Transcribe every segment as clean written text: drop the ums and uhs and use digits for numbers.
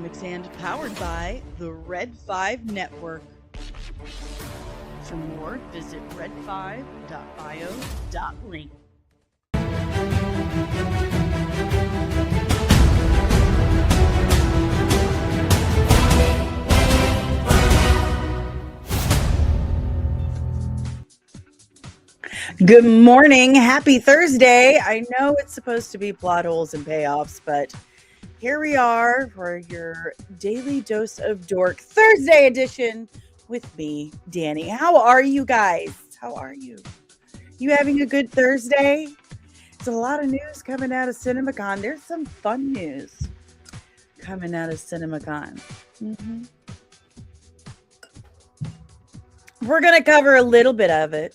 Comics and powered by the Red 5 Network. For more, visit red5.bio.link. Good morning. Happy Thursday. I know it's supposed to be plot holes and payoffs, but here we are for your daily dose of Dork Thursday edition with me, Dani. How are you guys? How are you? You having a good Thursday? There's a lot of news coming out of CinemaCon. There's some fun news coming out of CinemaCon. We're going to cover a little bit of it.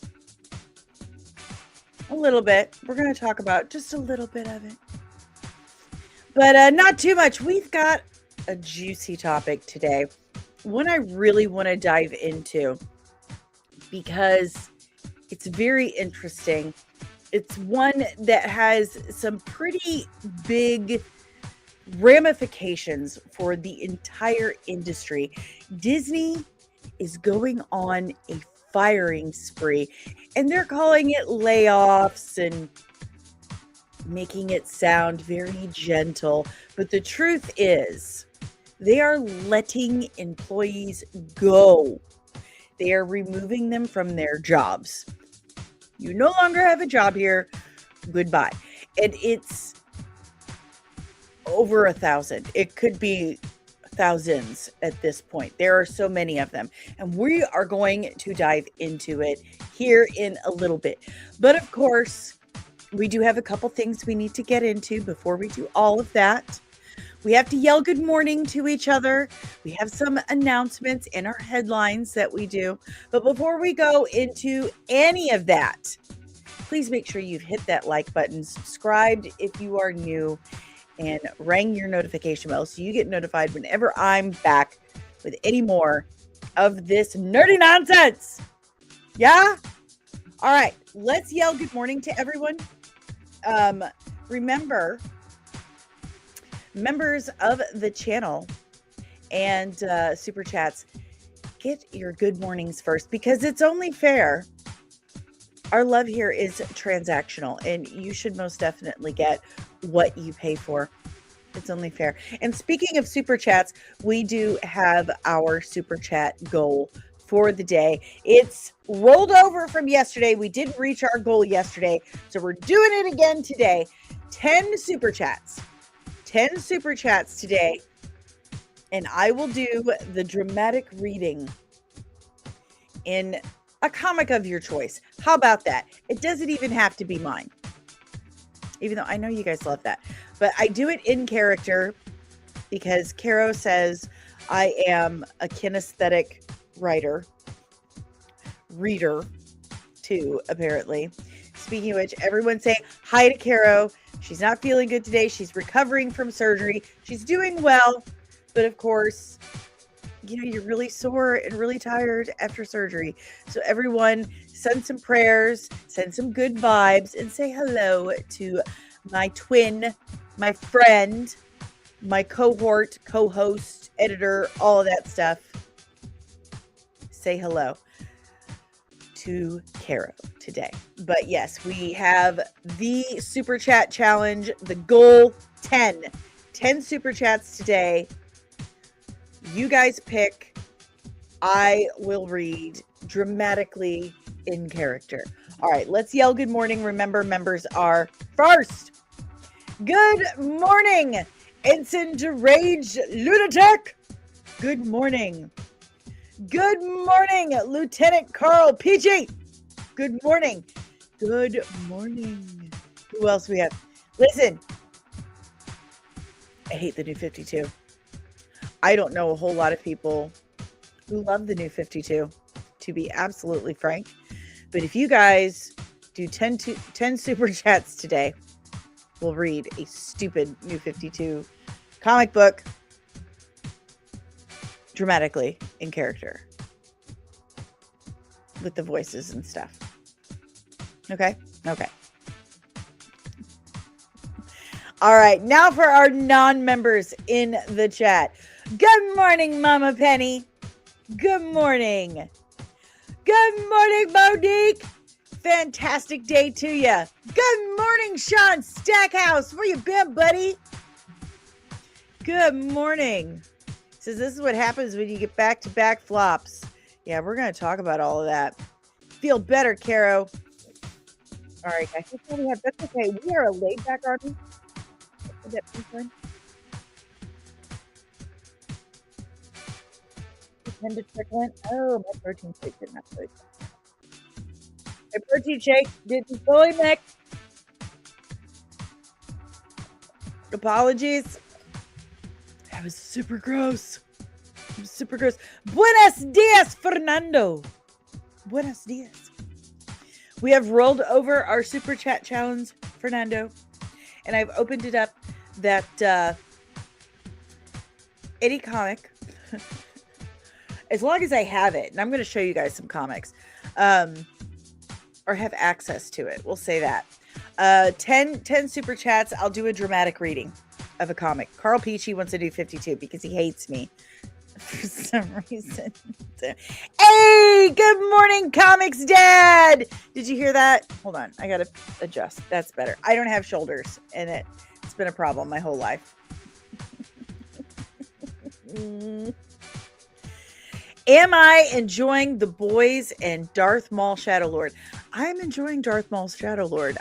A little bit. We're going to talk about just a little bit of it. But not too much. We've got a juicy topic today. One I really want to dive into because it's very interesting. It's one that has some pretty big ramifications for the entire industry. Disney is going on a firing spree, and they're calling it layoffs and making it sound very gentle. But the truth is, they are letting employees go. They are removing them from their jobs. You no longer have a job here. Goodbye. And it's over 1,000. It could be thousands at this point. There are so many of them, and we are going to dive into it here in a little bit. But of course, we do have a couple things we need to get into before we do all of that. We have to yell good morning to each other. We have some announcements in our headlines that we do. But before we go into any of that, please make sure you've hit that like button, subscribed if you are new, and rang your notification bell so you get notified whenever I'm back with any more of this nerdy nonsense. Yeah? All right, let's yell good morning to everyone. Remember, members of the channel and super chats, get your good mornings first because it's only fair. Our love here is transactional, and you should most definitely get what you pay for. It's only fair. And speaking of super chats, we do have our super chat goal for the day. It's rolled over from yesterday. We didn't reach our goal yesterday, so we're doing it again today. 10 super chats. 10 super chats today. And I will do the dramatic reading in a comic of your choice. How about that? It doesn't even have to be mine, even though I know you guys love that. But I do it in character because Caro says I am a kinesthetic reader too, apparently. Speaking of which, everyone say hi to Caro. She's not feeling good today. She's recovering from surgery. She's doing well, but of course, you know, you're really sore and really tired after surgery. So everyone send some prayers, send some good vibes, and say hello to my twin, my friend, my cohort, co-host, editor, all of that stuff. Say hello to Caro today. But yes, we have the super chat challenge, the goal 10 super chats today. You guys pick. I will read dramatically in character. All right, let's yell good morning. Remember, members are first. Good morning, Ensign Deranged Lunatic. Good morning. Good morning, Lieutenant Carl PG. Good morning. Good morning. Who else we have? Listen, I hate the new 52. I don't know a whole lot of people who love the new 52, to be absolutely frank. But if you guys do 10 super chats today, we'll read a stupid new 52 comic book dramatically in character with the voices and stuff. Okay? Okay. All right, now for our non-members in the chat. Good morning, Mama Penny. Good morning. Good morning, Monique. Fantastic day to you. Good morning, Sean Stackhouse. Where you been, buddy? Good morning. Says this is what happens when you get back-to-back flops. Yeah, we're going to talk about all of that. Feel better, Caro. All right, guys. That's okay. We are a laid-back army. That fun. Tend to trickle. Oh, my protein shake did not really. My protein shake didn't fully mix. Apologies. That was super gross. It was super gross. Buenos dias, Fernando. Buenos dias. We have rolled over our super chat challenge, Fernando, and I've opened it up that any comic, as long as I have it, and I'm going to show you guys some comics, or have access to it. We'll say that. 10 super chats. I'll do a dramatic reading of a comic. Carl Peachy wants to do 52 because he hates me for some reason. Hey, good morning, Comics Dad. Did you hear that? Hold on. I got to adjust. That's better. I don't have shoulders, and it's been a problem my whole life. Am I enjoying The Boys and Darth Maul Shadowlord? I'm enjoying Darth Maul Shadowlord.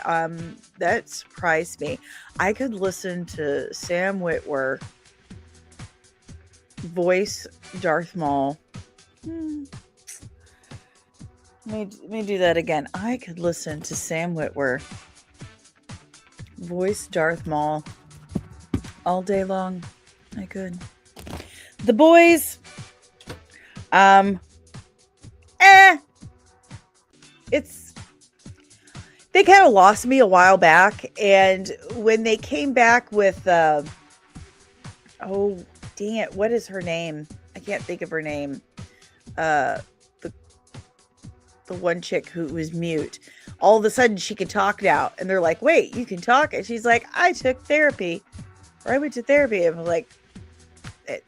That surprised me. I could listen to Sam Witwer voice Darth Maul. Let me do that again. I could listen to Sam Witwer voice Darth Maul all day long. I could. The Boys. They kind of lost me a while back, and when they came back with oh dang it, what is her name? I can't think of her name. The one chick who was mute. All of a sudden she could talk now, and they're like, wait, you can talk? And she's like, I took therapy, or I went to therapy. And I'm like, it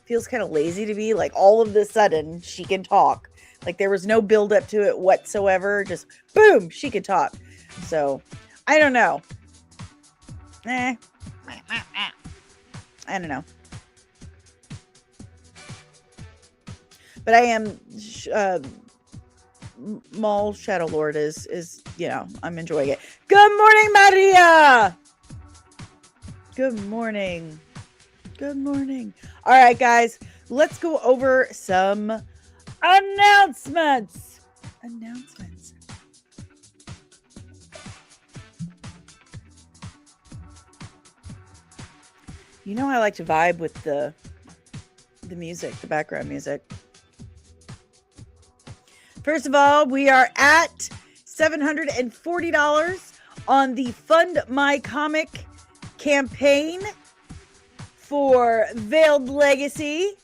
feels kind of lazy to be like, all of a sudden she can talk. Like there was no build up to it whatsoever. Just boom, she could talk. So I don't know. I don't know. But I am Maul Shadowlord is I'm enjoying it. Good morning, Maria. Good morning. Good morning. All right, guys, let's go over some announcements. You know I like to vibe with the music, the background music. First of all, we are at $740 on the Fund My Comic campaign for Veiled Legacy.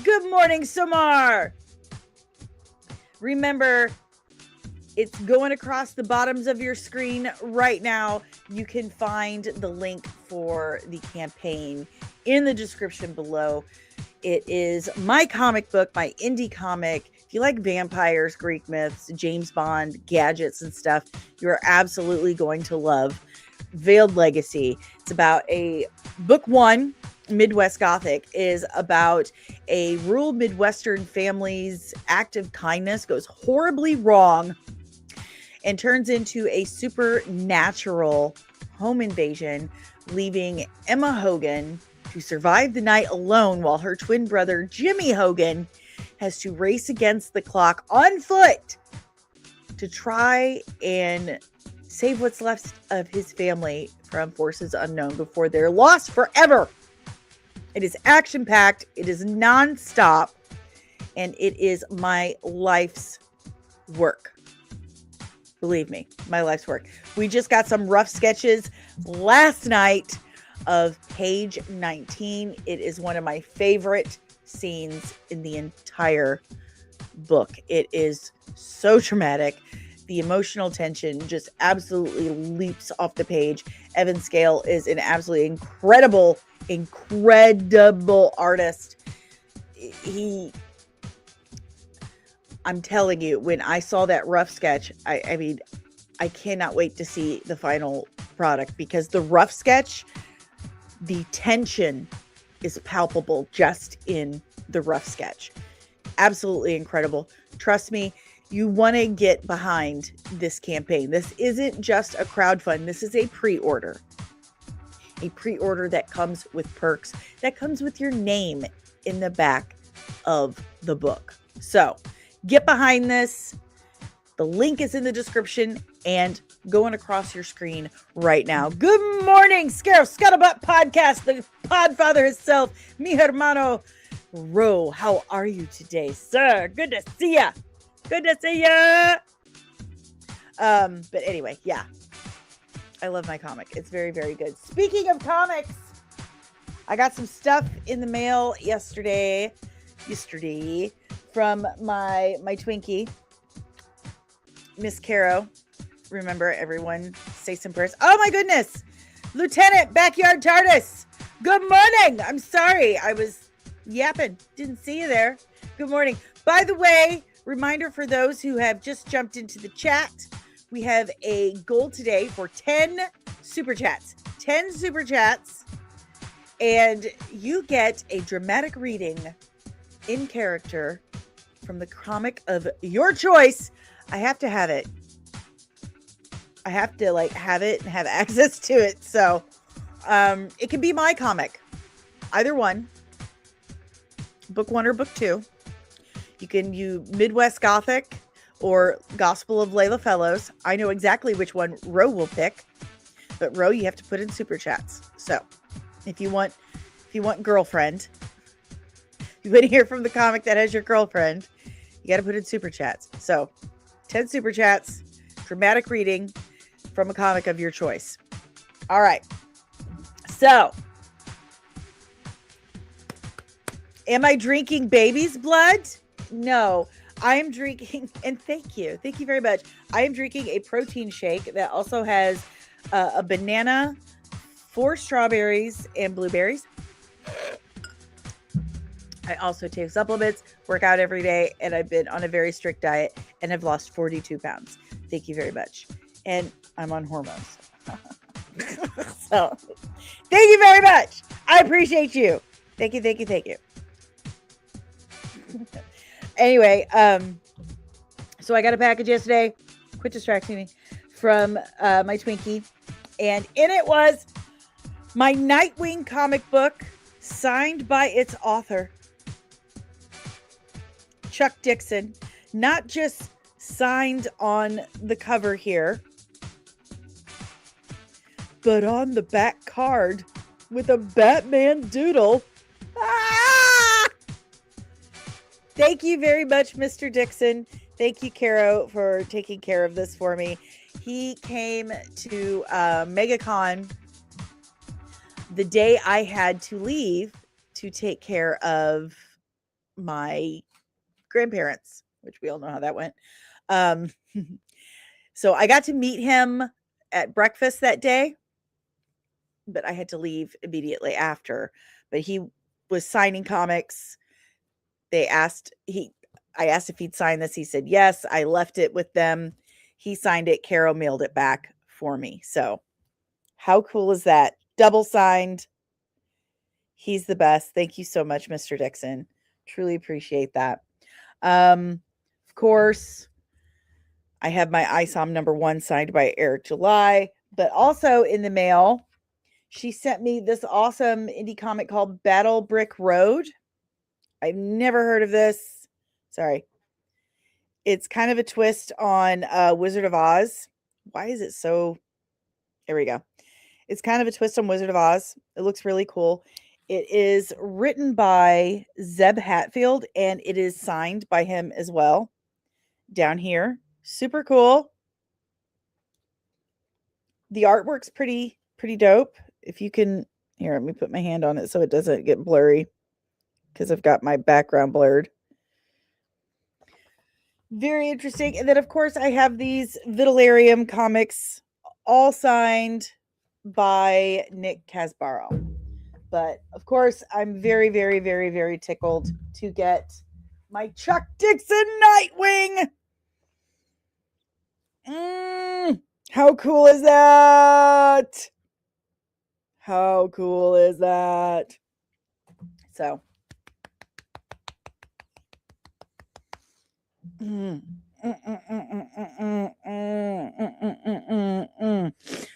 Good morning, Samar. Remember, it's going across the bottoms of your screen right now. You can find the link for the campaign in the description below. It is my comic book, my indie comic. If you like vampires, Greek myths, James Bond, gadgets and stuff, you're absolutely going to love Veiled Legacy. It's about book one, Midwest Gothic, is about a rural Midwestern family's act of kindness goes horribly wrong and turns into a supernatural home invasion, leaving Emma Hogan to survive the night alone while her twin brother, Jimmy Hogan, has to race against the clock on foot to try and save what's left of his family from forces unknown before they're lost forever. It is action-packed, it is non-stop, and it is my life's work. Believe me, my life's work. We just got some rough sketches last night of page 19. It is one of my favorite scenes in the entire book. It is so traumatic. The emotional tension just absolutely leaps off the page. Evan Scale is an absolutely incredible artist. I'm telling you, when I saw that rough sketch, I mean, I cannot wait to see the final product, because the rough sketch, the tension is palpable just in the rough sketch. Absolutely incredible. Trust me, you want to get behind this campaign. This isn't just a crowdfund. This is a pre-order. A pre-order that comes with perks, that comes with your name in the back of the book. So get behind this. The link is in the description and going across your screen right now. Good morning, Scarab Scuttlebutt Podcast, the podfather himself, mi hermano Ro. How are you today, sir? Good to see ya. Good to see ya. But anyway, yeah. I love my comic. It's very, very good. Speaking of comics, I got some stuff in the mail yesterday from my Twinkie, Miss Caro. Remember, everyone, say some prayers. Oh my goodness, Lieutenant Backyard TARDIS. Good morning. I'm sorry, I was yapping. Didn't see you there. Good morning. By the way, reminder for those who have just jumped into the chat, we have a goal today for 10 super chats. 10 super chats, and you get a dramatic reading in character from the comic of your choice. I have to have it. I have to have it and have access to it. So it can be my comic. Either one. Book 1 or book 2. You can Midwest Gothic or Gospel of Layla Fellows. I know exactly which one Ro will pick. But Ro, you have to put in super chats. So if you want girlfriend, you want to hear from the comic that has your girlfriend, you got to put in super chats. So 10 super chats, dramatic reading from a comic of your choice. All right. So, am I drinking baby's blood? No, I am drinking, and thank you very much. I am drinking a protein shake that also has a banana, 4 strawberries, and blueberries. I also take supplements, work out every day, and I've been on a very strict diet and have lost 42 pounds. Thank you very much. And I'm on hormones. So, thank you very much. I appreciate you. Thank you. Anyway, so I got a package yesterday. Quit distracting me. From my Twinkie. And in it was my Nightwing comic book, signed by its author, Chuck Dixon. Not just signed on the cover here, but on the back card with a Batman doodle. Ah! Thank you very much, Mr. Dixon. Thank you, Caro, for taking care of this for me. He came to MegaCon the day I had to leave to take care of my grandparents, which we all know how that went. So I got to meet him at breakfast that day, but I had to leave immediately after. But he was signing comics. I asked if he'd sign this. He said yes. I left it with them. He signed it. Caro mailed it back for me. So how cool is that? Double signed. He's the best. Thank you so much, Mr. Dixon. Truly appreciate that. Of course, I have my ISOM #1 signed by Eric July, but also in the mail, she sent me this awesome indie comic called Battle Brick Road. I've never heard of this. Sorry. It's kind of a twist on Wizard of Oz. Why is it so? There we go. It's kind of a twist on Wizard of Oz. It looks really cool. It is written by Zeb Hatfield, and it is signed by him as well. Down here. Super cool. The artwork's pretty dope. If you can, here, let me put my hand on it so it doesn't get blurry, because I've got my background blurred. Very interesting. And then, of course, I have these Vitellarium comics, all signed by Nick Casbaro. But of course, I'm very, very, very, very tickled to get my Chuck Dixon Nightwing. How cool is that? How cool is that? So,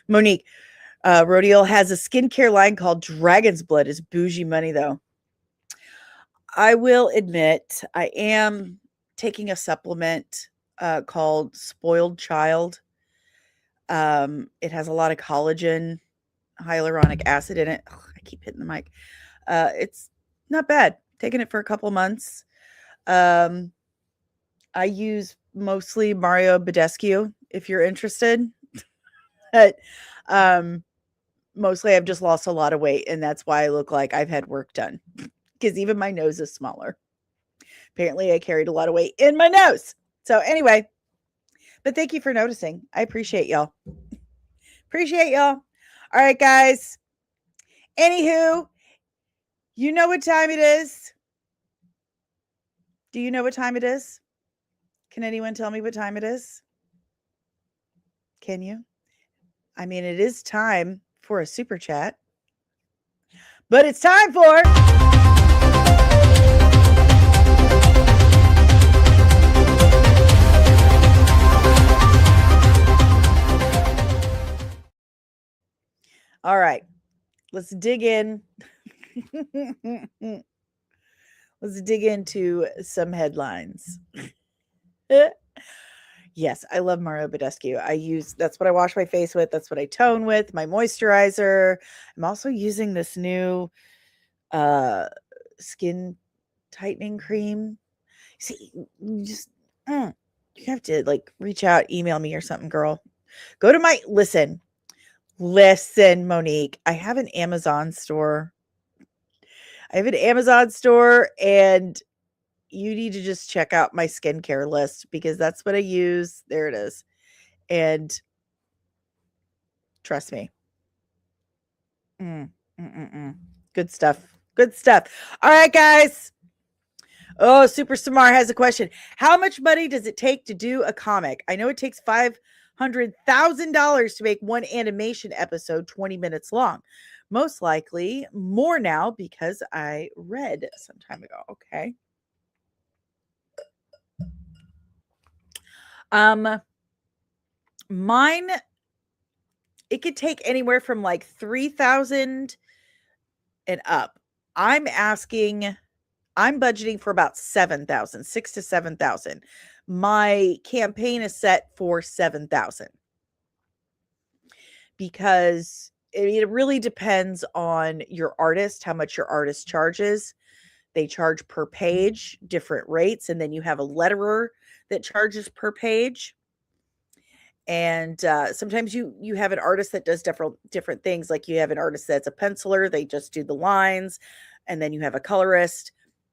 Monique, Rodial has a skincare line called Dragon's Blood. Is bougie money though. I will admit I am taking a supplement called Spoiled Child. It has a lot of collagen, hyaluronic acid in it. Ugh, I keep hitting the mic. It's not bad. Taking it for a couple months. I use mostly Mario Badescu if you're interested. But mostly I've just lost a lot of weight, and that's why I look like I've had work done. Because even my nose is smaller. Apparently, I carried a lot of weight in my nose. So anyway, but thank you for noticing. I appreciate y'all. Appreciate y'all. All right, guys. Anywho, you know what time it is? Do you know what time it is? Can anyone tell me what time it is? Can you? I mean, it is time for a super chat. But it's time for... All right, let's dig in. Let's dig into some headlines. Yes, I love Mario Badescu. That's what I wash my face with. That's what I tone with, my moisturizer. I'm also using this new skin tightening cream. See, you have to like reach out, email me or something, girl. Go to my, listen, Monique, I have an Amazon store. And you need to just check out my skincare list because that's what I use. There it is. And trust me. Good stuff. Good stuff. All right, guys. Oh, Super Samar has a question. How much money does it take to do a comic? I know it takes $500,000 to make one animation episode 20 minutes long. Most likely more now because I read some time ago. Okay. Mine, it could take anywhere from like 3,000 and up. I'm budgeting for about 7,000, 6 to 7,000. My campaign is set for 7,000 because it really depends on your artist, how much your artist charges. They charge per page, different rates, and then you have a letterer that charges per page. And sometimes you have an artist that does different things. Like you have an artist that's a penciler, they just do the lines, and then you have a colorist,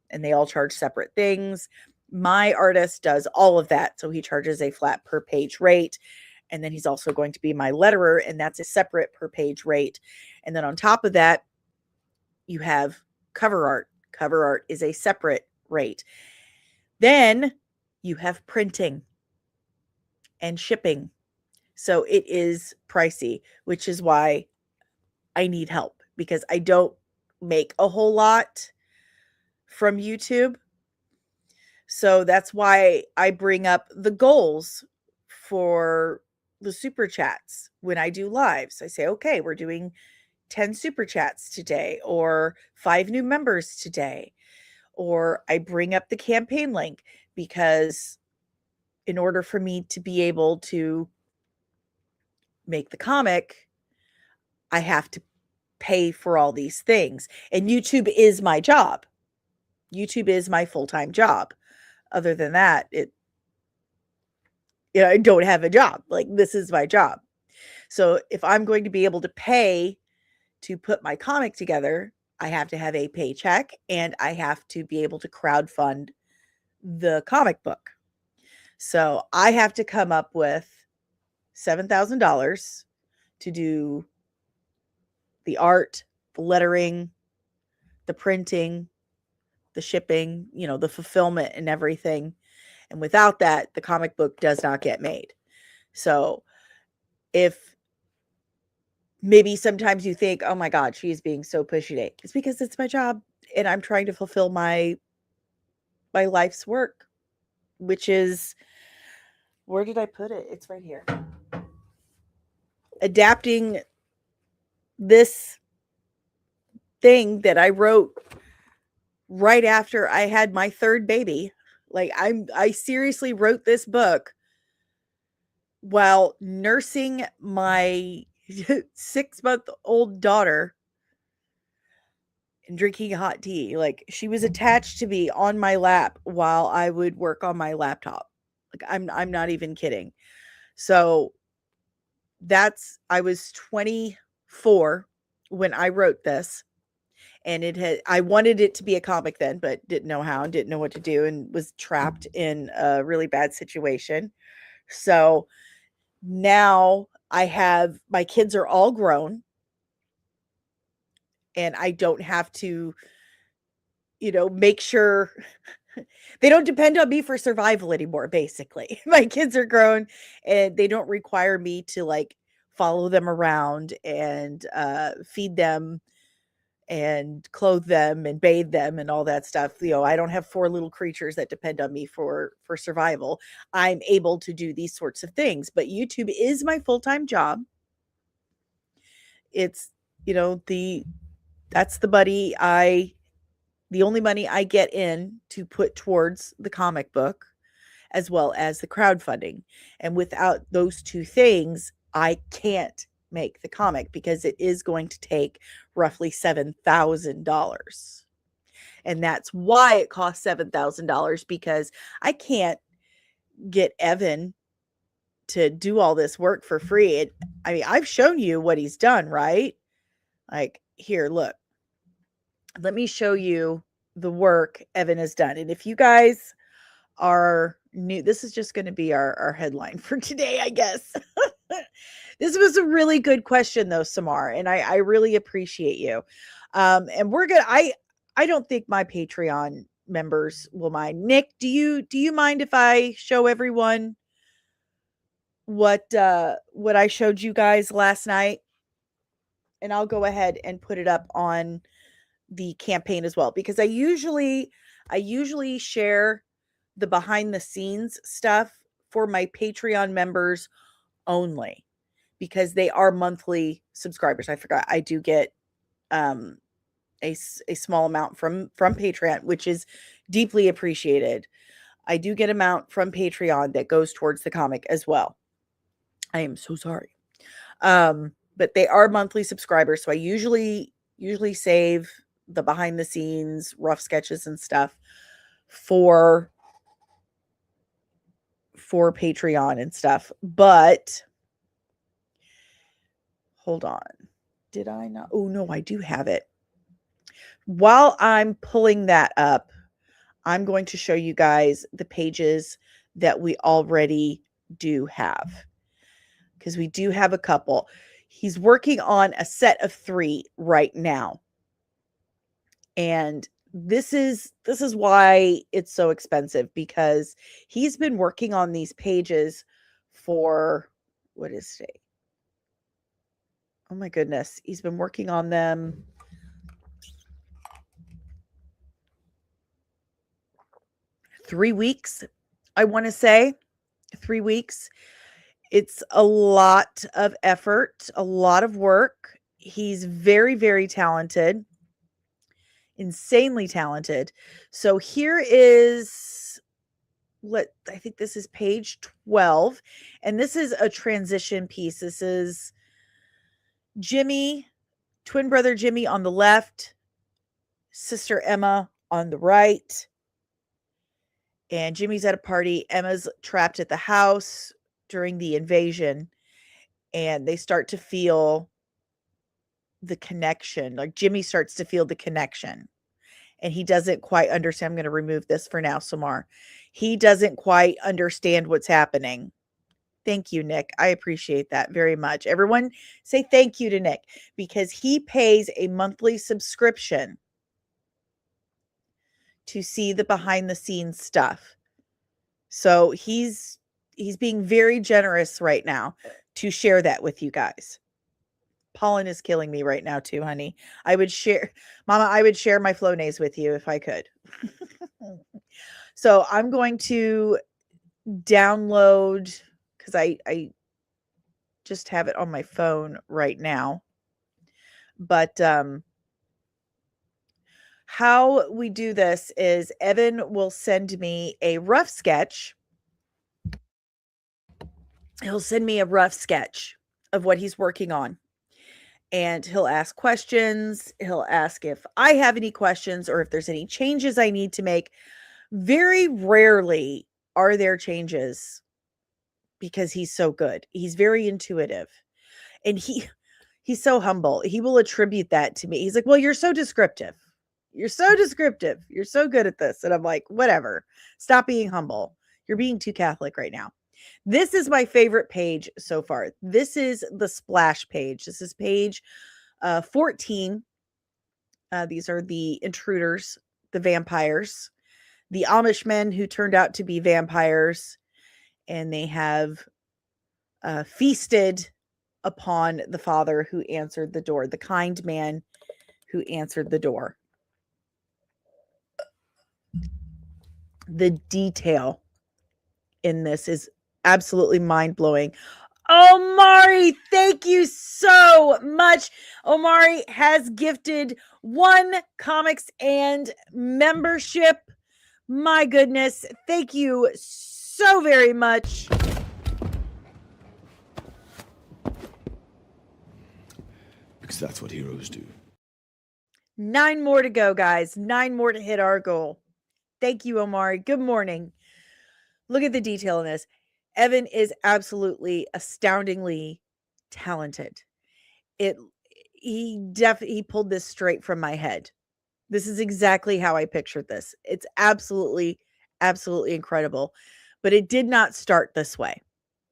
and they all charge separate things. My artist does all of that, so he charges a flat per page rate, and then he's also going to be my letterer, and that's a separate per page rate. And then on top of that, you have cover art. Cover art is a separate rate. Then you have printing and shipping. So it is pricey, which is why I need help because I don't make a whole lot from YouTube. So that's why I bring up the goals for the super chats when I do lives. I say, okay, we're doing 10 super chats today, or 5 new members today. Or I bring up the campaign link because in order for me to be able to make the comic, I have to pay for all these things. And YouTube is my job. YouTube is my full-time job. Other than that, I don't have a job. Like, this is my job. So if I'm going to be able to pay to put my comic together, I have to have a paycheck and I have to be able to crowdfund the comic book. So I have to come up with $7,000 to do the art, the lettering, the printing, the shipping, the fulfillment and everything. And without that, the comic book does not get made. So if maybe sometimes you think, oh my God, she's being so pushy today, it's because it's my job and I'm trying to fulfill my life's work, which is, where did I put it? It's right here. Adapting this thing that I wrote right after I had my third baby. Like I seriously wrote this book while nursing my 6-month-old daughter and drinking hot tea. Like, she was attached to me on my lap while I would work on my laptop. Like, I'm not even kidding. So I was 24 when I wrote this, and I wanted it to be a comic then, but didn't know how and didn't know what to do, and was trapped in a really bad situation. So now my kids are all grown, and I don't have to, make sure they don't depend on me for survival anymore, basically. My kids are grown and they don't require me to like follow them around and feed them and clothe them and bathe them and all that stuff. I don't have 4 little creatures that depend on me for survival. I'm able to do these sorts of things, but YouTube is my full-time job. It's, that's the only money I get in to put towards the comic book, as well as the crowdfunding. And without those 2 things, I can't make the comic because it is going to take roughly $7,000. And that's why it costs $7,000, because I can't get Evan to do all this work for free. I've shown you what he's done, right? Like, here, look. Let me show you the work Evan has done. And if you guys are new, this is just going to be our headline for today, I guess. This was a really good question though, Samar, and I really appreciate you. And we're good. I don't think my Patreon members will mind. Nick, do you mind if I show everyone what I showed you guys last night? And I'll go ahead and put it up on the campaign as well, because I usually share the behind the scenes stuff for my Patreon members only, because they are monthly subscribers. I forgot I do get a small amount from Patreon, which is deeply appreciated. I do get amount from Patreon that goes towards the comic as well. I am so sorry. But they are monthly subscribers, so I usually save the behind the scenes rough sketches and stuff for Patreon and stuff. But hold on. Did I not? Oh no, I do have it. While I'm pulling that up, I'm going to show you guys the pages that we already do have, because we do have a couple. He's working on a set of 3 right now. And this is why it's so expensive, because he's been working on these pages for, what is today? Oh my goodness. He's been working on them. Three weeks, I want to say. 3 weeks. It's a lot of effort, a lot of work. He's very, very talented. Insanely talented. So here is, I think this is page 12, and this is a transition piece. This is Jimmy, twin brother Jimmy on the left, sister Emma on the right. And Jimmy's at a party. Emma's trapped at the house during the invasion, and they start to feel the connection. Like, Jimmy starts to feel the connection. and he doesn't quite understand. I'm going to remove this for now, Samar. He doesn't quite understand what's happening. Thank you, Nick. I appreciate that very much. Everyone say thank you to Nick because he pays a monthly subscription to see the behind the scenes stuff. So he's being very generous right now to share that with you guys. Pollen is killing me right now too, honey. I would share my Flonase with you if I could. So I'm going to download because I just have it on my phone right now. But how we do this is Evan will send me a rough sketch. He'll send me a rough sketch of what he's working on. And he'll ask questions. He'll ask if I have any questions or if there's any changes I need to make. Very rarely are there changes because he's so good. He's very intuitive. And he's so humble. He will attribute that to me. He's like, "Well, you're so descriptive. You're so descriptive. You're so good at this." And I'm like, "Whatever. Stop being humble. You're being too Catholic right now." This is my favorite page so far. This is the splash page. This is page 14. These are the intruders, the vampires, the Amish men who turned out to be vampires, and they have feasted upon the father who answered the door, the kind man who answered the door. The detail in this is absolutely mind-blowing. Omari, thank you so much. Omari has gifted 1 Comics and membership. My goodness, thank you so very much. Because that's what heroes do. 9 more to go, guys. 9 more to hit our goal. Thank you, Omari. Good morning. Look at the detail in this. Evan is absolutely astoundingly talented. He pulled this straight from my head. This is exactly how I pictured this. It's absolutely incredible. But it did not start this way.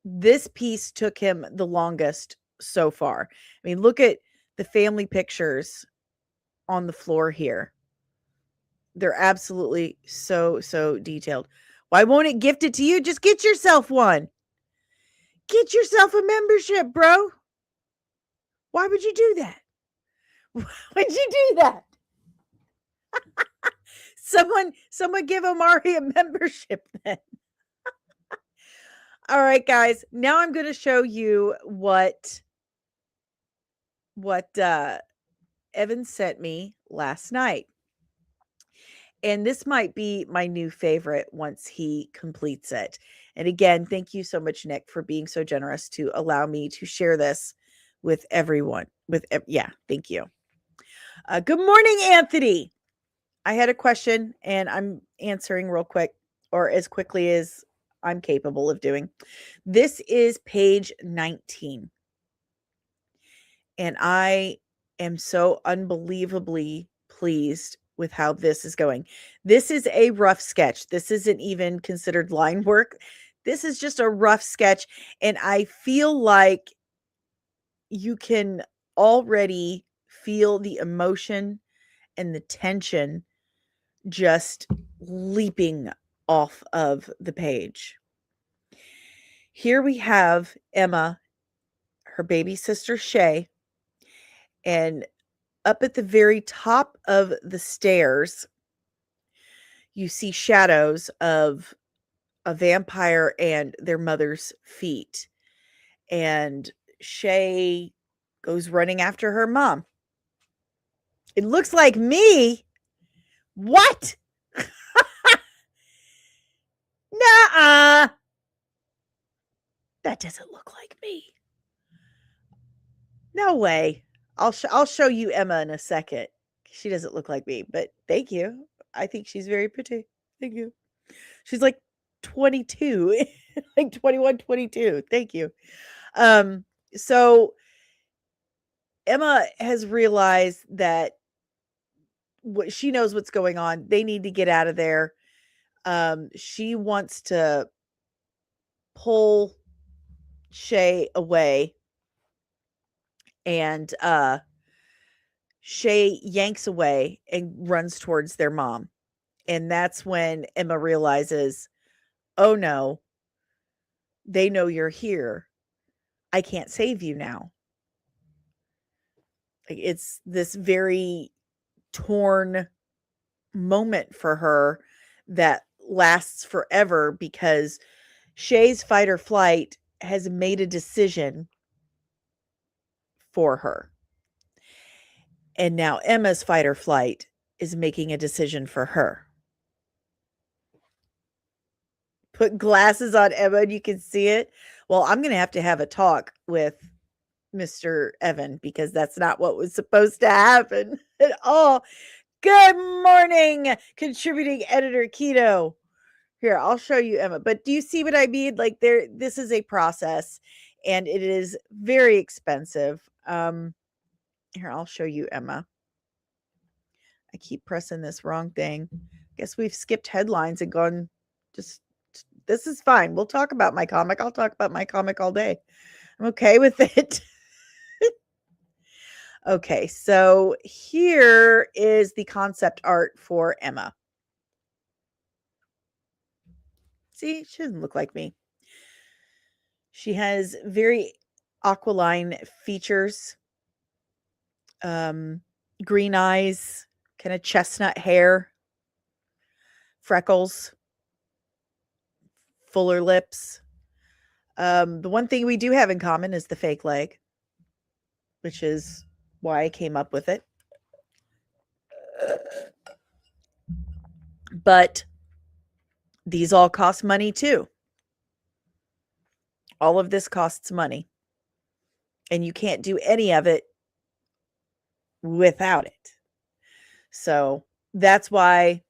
This piece took him the longest so far. I mean, look at the family pictures on the floor here. They're absolutely so detailed. Why won't it gift it to you? Just get yourself one. Get yourself a membership, bro. Why would you do that? Why would you do that? Someone give Omari a membership then. All right, guys. Now I'm going to show you what Evan sent me last night. And this might be my new favorite once he completes it. And again, thank you so much, Nick, for being so generous to allow me to share this with everyone. Thank you. Good morning, Anthony. I had a question and I'm answering real quick, or as quickly as I'm capable of doing. This is page 19. And I am so unbelievably pleased with how this is going. This is a rough sketch. This isn't even considered line work. This is just a rough sketch. And I feel like you can already feel the emotion and the tension just leaping off of the page. Here we have Emma, her baby sister Shay, and up at the very top of the stairs, you see shadows of a vampire and their mother's feet. And Shay goes running after her mom. It looks like me. What? Nuh-uh. That doesn't look like me. No way. I'll show you Emma in a second. She doesn't look like me, but thank you. I think she's very pretty. Thank you. She's like 22, like 21, 22. Thank you. So Emma has realized that she knows what's going on. They need to get out of there. She wants to pull Shay away, and Shay yanks away and runs towards their mom. And that's when Emma realizes, oh no, they know you're here. I can't save you now. It's this very torn moment for her that lasts forever, because Shay's fight or flight has made a decision for her. And now Emma's fight or flight is making a decision for her. Put glasses on Emma and you can see it. Well, I'm going to have a talk with Mr. Evan, because that's not what was supposed to happen at all. Good morning, contributing editor Keto. Here, I'll show you Emma. But do you see what I mean? Like, this is a process, and it is very expensive. Here, I'll show you Emma. I keep pressing this wrong thing. Guess we've skipped headlines and gone just, this is fine. We'll talk about my comic. I'll talk about my comic all day. I'm okay with it. Okay, so here is the concept art for Emma. See, she doesn't look like me. She has very aquiline features, green eyes, kind of chestnut hair, freckles, fuller lips. The one thing we do have in common is the fake leg, which is why I came up with it. But these all cost money too. All of this costs money. And you can't do any of it without it. So that's why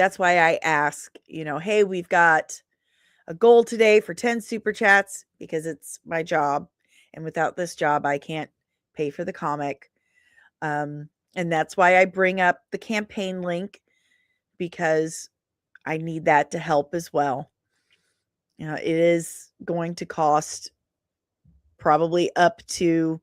I ask, hey, we've got a goal today for 10 super chats, because it's my job. And without this job, I can't pay for the comic. And that's why I bring up the campaign link, because I need that to help as well. It is going to cost probably up to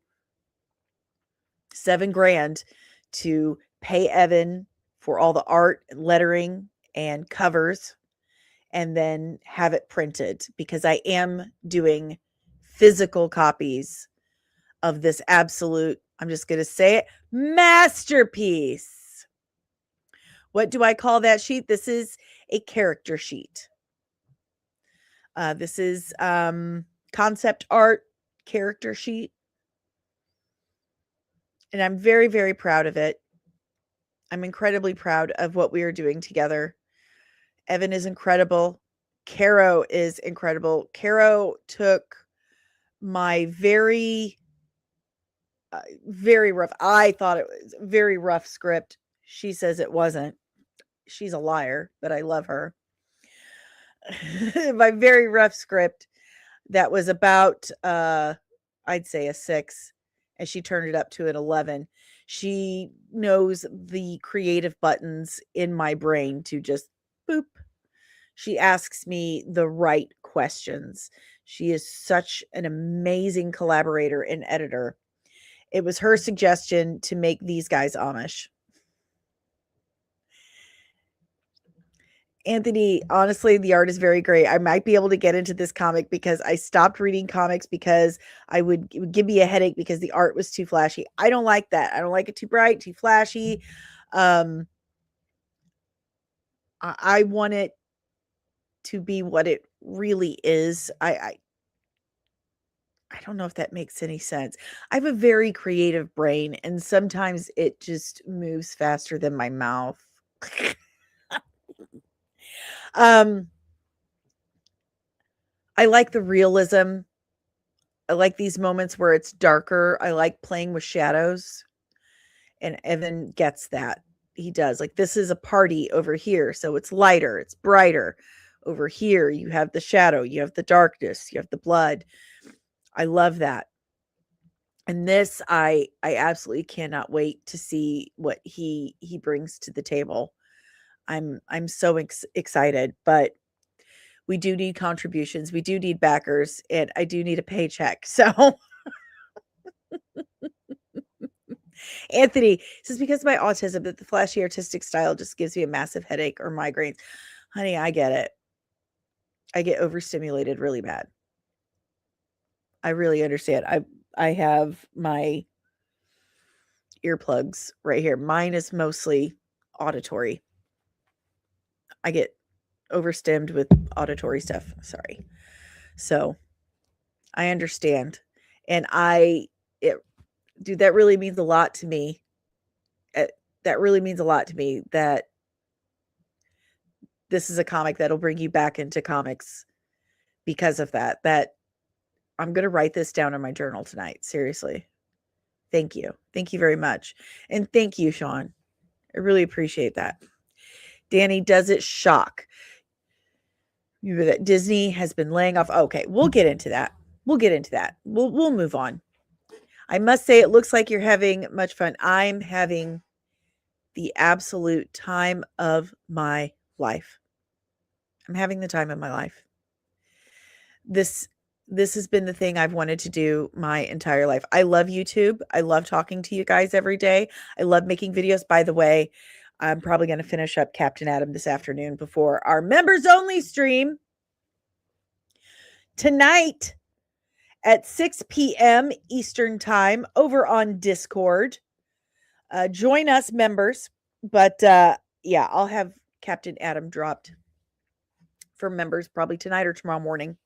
$7,000 to pay Evan for all the art, lettering, and covers, and then have it printed, because I am doing physical copies of this absolute, I'm just going to say it, masterpiece. What do I call that sheet? This is a character sheet. This is concept art character sheet. And I'm very, very proud of it. I'm incredibly proud of what we are doing together. Evan is incredible. Caro is incredible. Caro took my very rough, I thought it was a very rough script. She says it wasn't. She's a liar, but I love her. My very rough script that was about, I'd say a 6, and she turned it up to an 11. She knows the creative buttons in my brain to just boop. She asks me the right questions. She is such an amazing collaborator and editor. It was her suggestion to make these guys Amish. Anthony, honestly, the art is very great. I might be able to get into this comic, because I stopped reading comics because it would give me a headache because the art was too flashy. I don't like that. I don't like it too bright, too flashy. I want it to be what it really is. I don't know if that makes any sense. I have a very creative brain, and sometimes it just moves faster than my mouth. I like the realism. I like these moments where it's darker. I like playing with shadows. And Evan gets that. He does. Like, this is a party over here, so it's lighter, it's brighter. Over here, you have the shadow, you have the darkness, you have the blood. I love that. And this, I absolutely cannot wait to see what he brings to the table. I'm so excited, but we do need contributions. We do need backers, and I do need a paycheck. So Anthony says, because of my autism, that the flashy artistic style just gives me a massive headache or migraines. Honey, I get it. I get overstimulated really bad. I really understand. I have my earplugs right here. Mine is mostly auditory. I get overstimmed with auditory stuff. Sorry. So I understand. And dude, that really means a lot to me. That really means a lot to me that this is a comic that'll bring you back into comics because of that. That I'm going to write this down in my journal tonight. Seriously. Thank you. Thank you very much. And thank you, Sean. I really appreciate that. Dani, does it shock you that Disney has been laying off? Okay, we'll get into that. We'll move on. I must say, it looks like you're having much fun. I'm having the absolute time of my life. I'm having the time of my life. This has been the thing I've wanted to do my entire life. I love YouTube. I love talking to you guys every day. I love making videos. By the way, I'm probably going to finish up Captain Adam this afternoon before our members only stream tonight at 6 p.m. Eastern time over on Discord. Join us, members. But yeah, I'll have Captain Adam dropped for members probably tonight or tomorrow morning.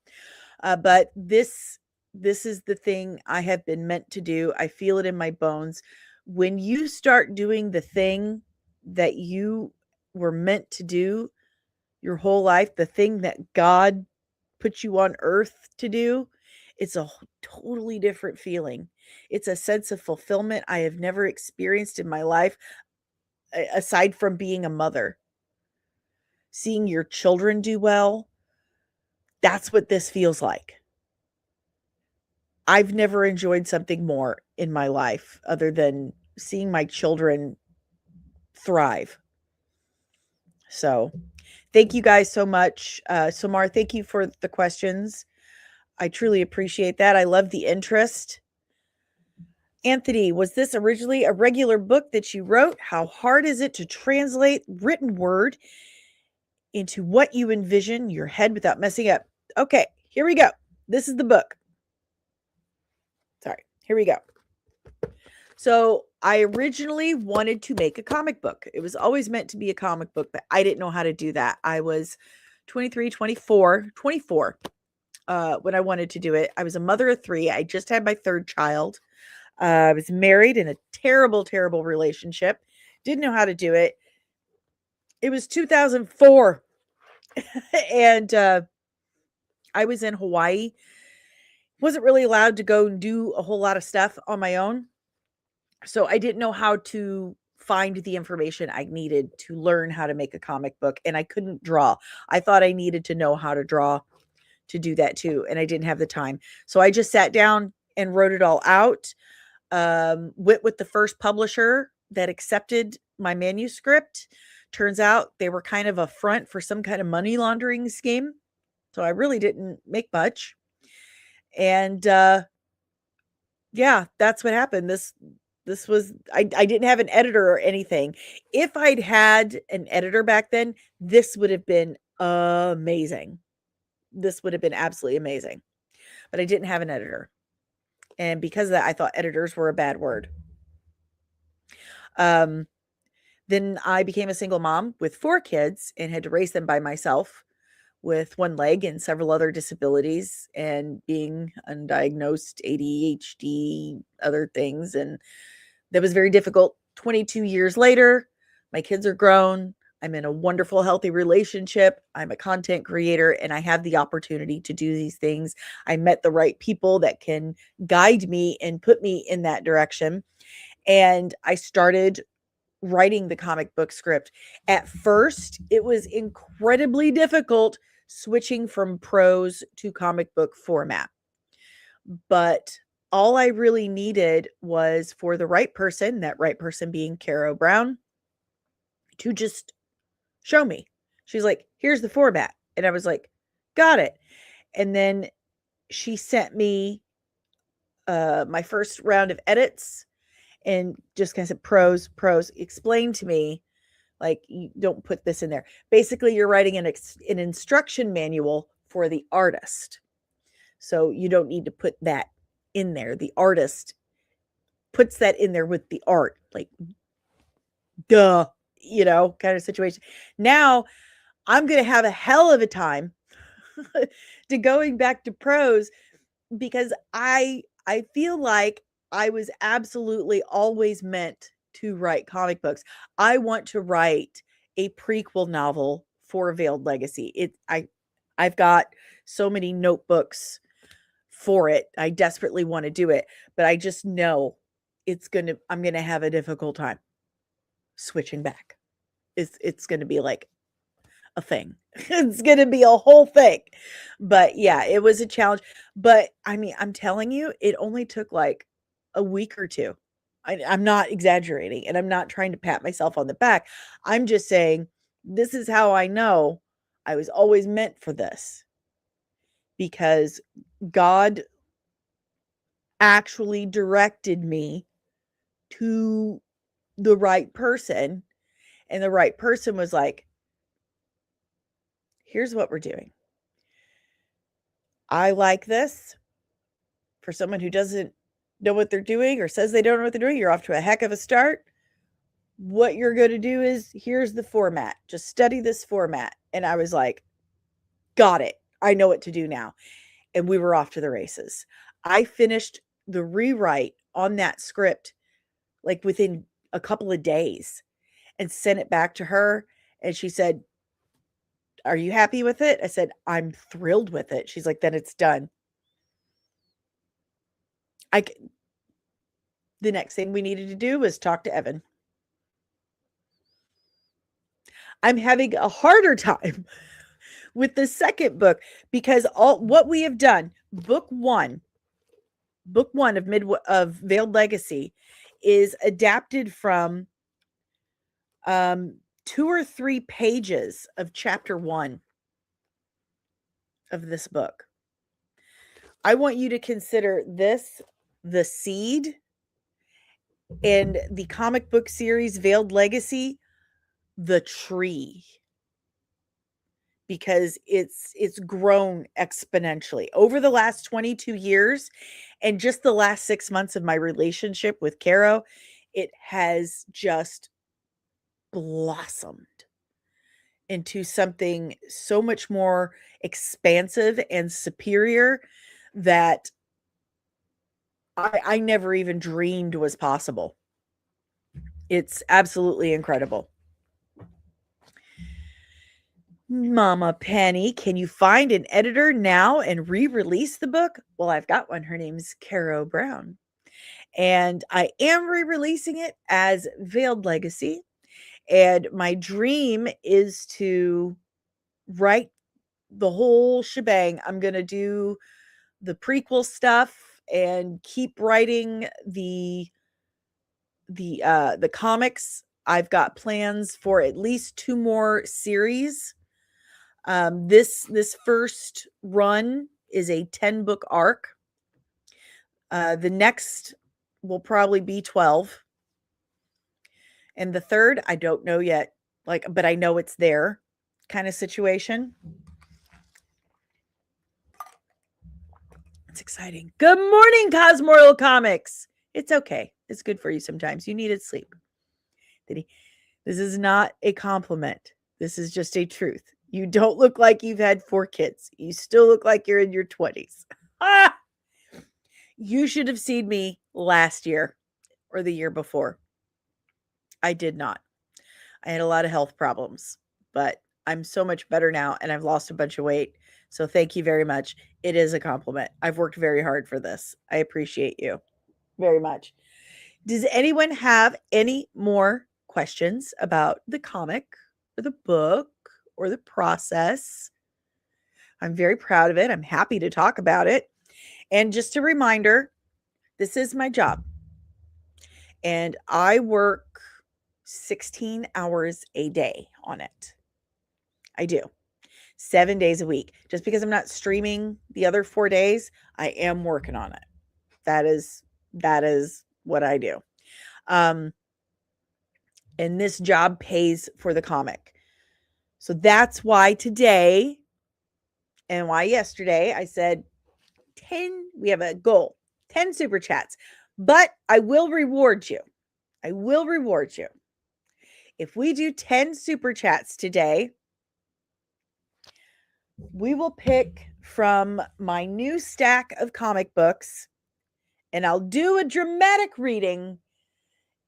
But this is the thing I have been meant to do. I feel it in my bones. When you start doing the thing that you were meant to do your whole life, the thing that God put you on earth to do, it's a totally different feeling. It's a sense of fulfillment I have never experienced in my life, aside from being a mother. Seeing your children do well, that's what this feels like. I've never enjoyed something more in my life other than seeing my children thrive. So thank you guys so much. Samar, thank you for the questions. I truly appreciate that. I love the interest. Anthony, was this originally a regular book that you wrote? How hard is it to translate written word into what you envision your head without messing up? Okay, here we go. This is the book. Sorry, here we go. So I originally wanted to make a comic book. It was always meant to be a comic book, but I didn't know how to do that. I was 24 when I wanted to do it. I was a mother of 3. I just had my 3rd child. I was married in a terrible, terrible relationship. Didn't know how to do it. It was 2004. And I was in Hawaii. Wasn't really allowed to go and do a whole lot of stuff on my own. So I didn't know how to find the information I needed to learn how to make a comic book. And I couldn't draw. I thought I needed to know how to draw to do that too. And I didn't have the time. So I just sat down and wrote it all out. Went with the first publisher that accepted my manuscript. Turns out they were kind of a front for some kind of money laundering scheme. So I really didn't make much. And yeah, that's what happened. This was, I didn't have an editor or anything. If I'd had an editor back then, this would have been amazing. This would have been absolutely amazing. But I didn't have an editor. And because of that, I thought editors were a bad word. Then I became a single mom with 4 kids and had to raise them by myself with 1 leg and several other disabilities and being undiagnosed ADHD, other things. And that was very difficult. 22 years later, my kids are grown. I'm in a wonderful, healthy relationship. I'm a content creator and I have the opportunity to do these things. I met the right people that can guide me and put me in that direction. And I started writing the comic book script. At first, it was incredibly difficult switching from prose to comic book format. But all I really needed was for the right person, that right person being Caro Brown, to just show me. She's like, here's the format. And I was like, got it. And then she sent me my first round of edits and just kind of said, pros, explain to me, like, you don't put this in there. Basically, you're writing an instruction manual for the artist. So you don't need to put that in there. The artist puts that in there with the art, like, duh, kind of situation. Now I'm going to have a hell of a time to going back to prose, because I feel like I was absolutely always meant to write comic books. I want to write a prequel novel for Veiled Legacy. I've got so many notebooks for it. I desperately want to do it, but I just know I'm going to have a difficult time switching back. It's going to be like a thing. It's going to be a whole thing. But yeah, it was a challenge. But I mean, I'm telling you, it only took like a week or two. I'm not exaggerating, and I'm not trying to pat myself on the back. I'm just saying, this is how I know I was always meant for this, because God actually directed me to the right person, and the right person was like, here's what we're doing. I like this. For someone who doesn't know what they're doing or says they don't know what they're doing, you're off to a heck of a start. What you're going to do is, here's the format. Just study this format. And I was like, got it. I know what to do now. And we were off to the races. I finished the rewrite on that script like within a couple of days and sent it back to her. And she said, are you happy with it? I said, I'm thrilled with it. She's like, then it's done. The next thing we needed to do was talk to Evan. I'm having a harder time with the second book, because all what we have done, book one of Veiled Legacy is adapted from 2 or 3 pages of chapter 1 of this book. I want you to consider this the seed, and the comic book series Veiled Legacy the tree, because it's grown exponentially over the last 22 years, and just the last 6 months of my relationship with Caro, it has just blossomed into something so much more expansive and superior that I never even dreamed was possible. It's absolutely incredible. Mama Penny, can you find an editor now and re-release the book? Well, I've got one. Her name's Caro Brown. And I am re-releasing it as Veiled Legacy. And my dream is to write the whole shebang. I'm going to do the prequel stuff and keep writing the comics. I've got plans for at least 2 more series. This first run is a 10-book arc. The next will probably be 12. And the third, I don't know yet. But I know it's there, kind of situation. It's exciting. Good morning, Cosmortal Comics. It's okay. It's good for you sometimes. You needed sleep. This is not a compliment. This is just a truth. You don't look like you've had 4 kids. You still look like you're in your 20s. You should have seen me last year or the year before. I did not. I had a lot of health problems, but I'm so much better now, and I've lost a bunch of weight. So thank you very much. It is a compliment. I've worked very hard for this. I appreciate you very much. Does anyone have any more questions about the comic or the book or the process? I'm very proud of it. I'm happy to talk about it. And just a reminder, This is my job. And I work 16 hours a day on it. I do. 7 days a week. Just because I'm not streaming the other 4 days, I am working on it. That is what I do. And this job pays for the comic. So that's why today and why yesterday I said 10, we have a goal, 10 super chats. But I will reward you. I will reward you. If we do 10 super chats today, we will pick from my new stack of comic books, and I'll do a dramatic reading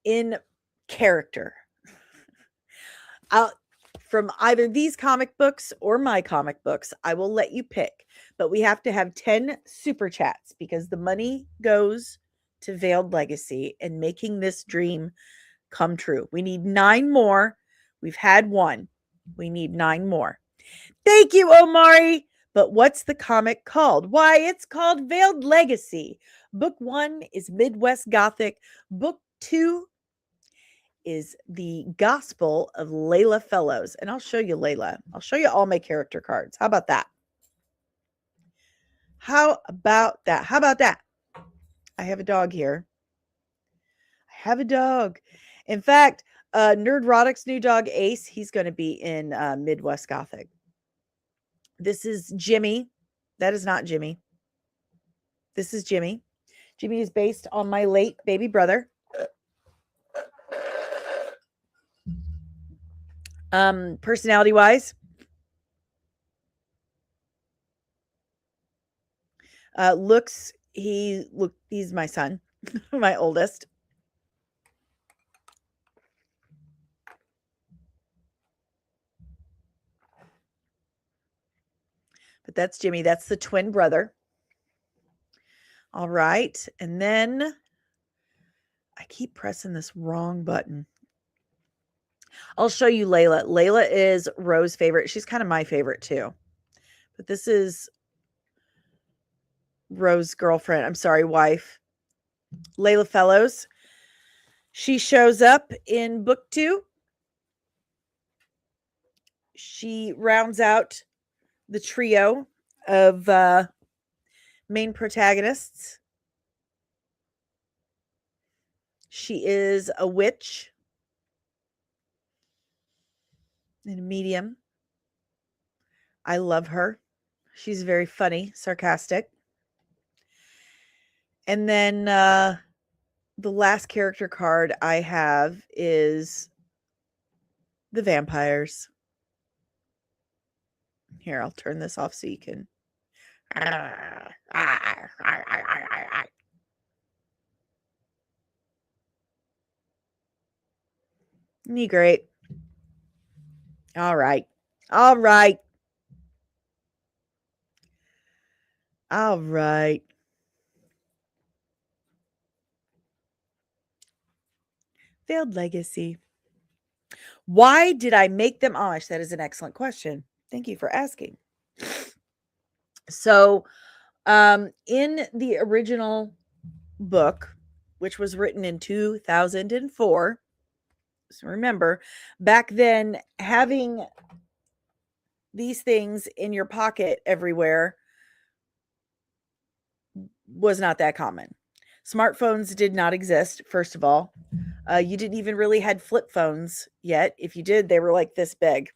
in character. From either these comic books or my comic books, I will let you pick. But we have to have 10 super chats because the money goes to Veiled Legacy and making this dream come true. We need 9 more. We've had 1. We need 9 more. Thank you, Omari. But what's the comic called? Why, it's called Veiled Legacy. Book 1 is Midwest Gothic. Book 2 is the Gospel of Layla Fellows. And I'll show you Layla. I'll show you all my character cards. How about that? How about that? How about that? I have a dog here. I have a dog. In fact, Nerdrotic's new dog, Ace, he's going to be in Midwest Gothic. This is Jimmy. That is not Jimmy. This is Jimmy. Jimmy is based on my late baby brother. Personality wise, he's my son, my oldest. But that's Jimmy. That's the twin brother. All right. And then I keep pressing this wrong button. I'll show you Layla. Layla is Rose's favorite. She's kind of my favorite too. But this is Rose's girlfriend. I'm sorry, wife. Layla Fellows. She shows up in book 2. She rounds out the trio of main protagonists. She is a witch and a medium. I love her. She's very funny, sarcastic. And then the last character card I have is the vampires. Here, I'll turn this off so you can. Me great. All right. All right. All right. Veiled Legacy. Why did I make them Amish? That is an excellent question. Thank you for asking. So, in the original book, which was written in 2004, so remember, back then, having these things in your pocket everywhere was not that common. Smartphones did not exist, first of all. You didn't even really had flip phones yet. If you did, they were like this big.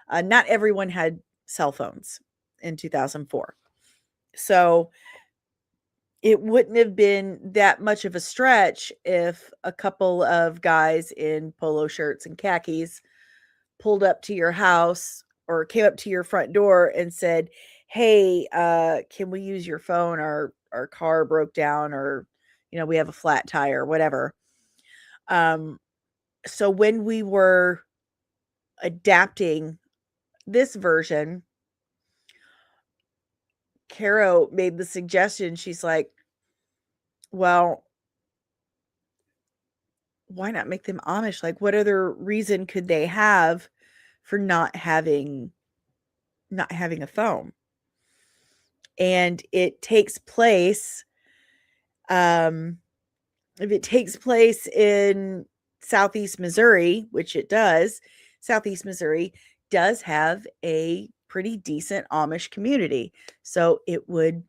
Not everyone had cell phones in 2004. So it wouldn't have been that much of a stretch if a couple of guys in polo shirts and khakis pulled up to your house or came up to your front door and said, hey, can we use your phone? Our car broke down, or, we have a flat tire, whatever. So when we were adapting this version, Caro made the suggestion. She's like, well, why not make them Amish? Like, what other reason could they have for not having a phone? And it takes place If it takes place in Southeast Missouri, which it does, Southeast Missouri does have a pretty decent Amish community. So it would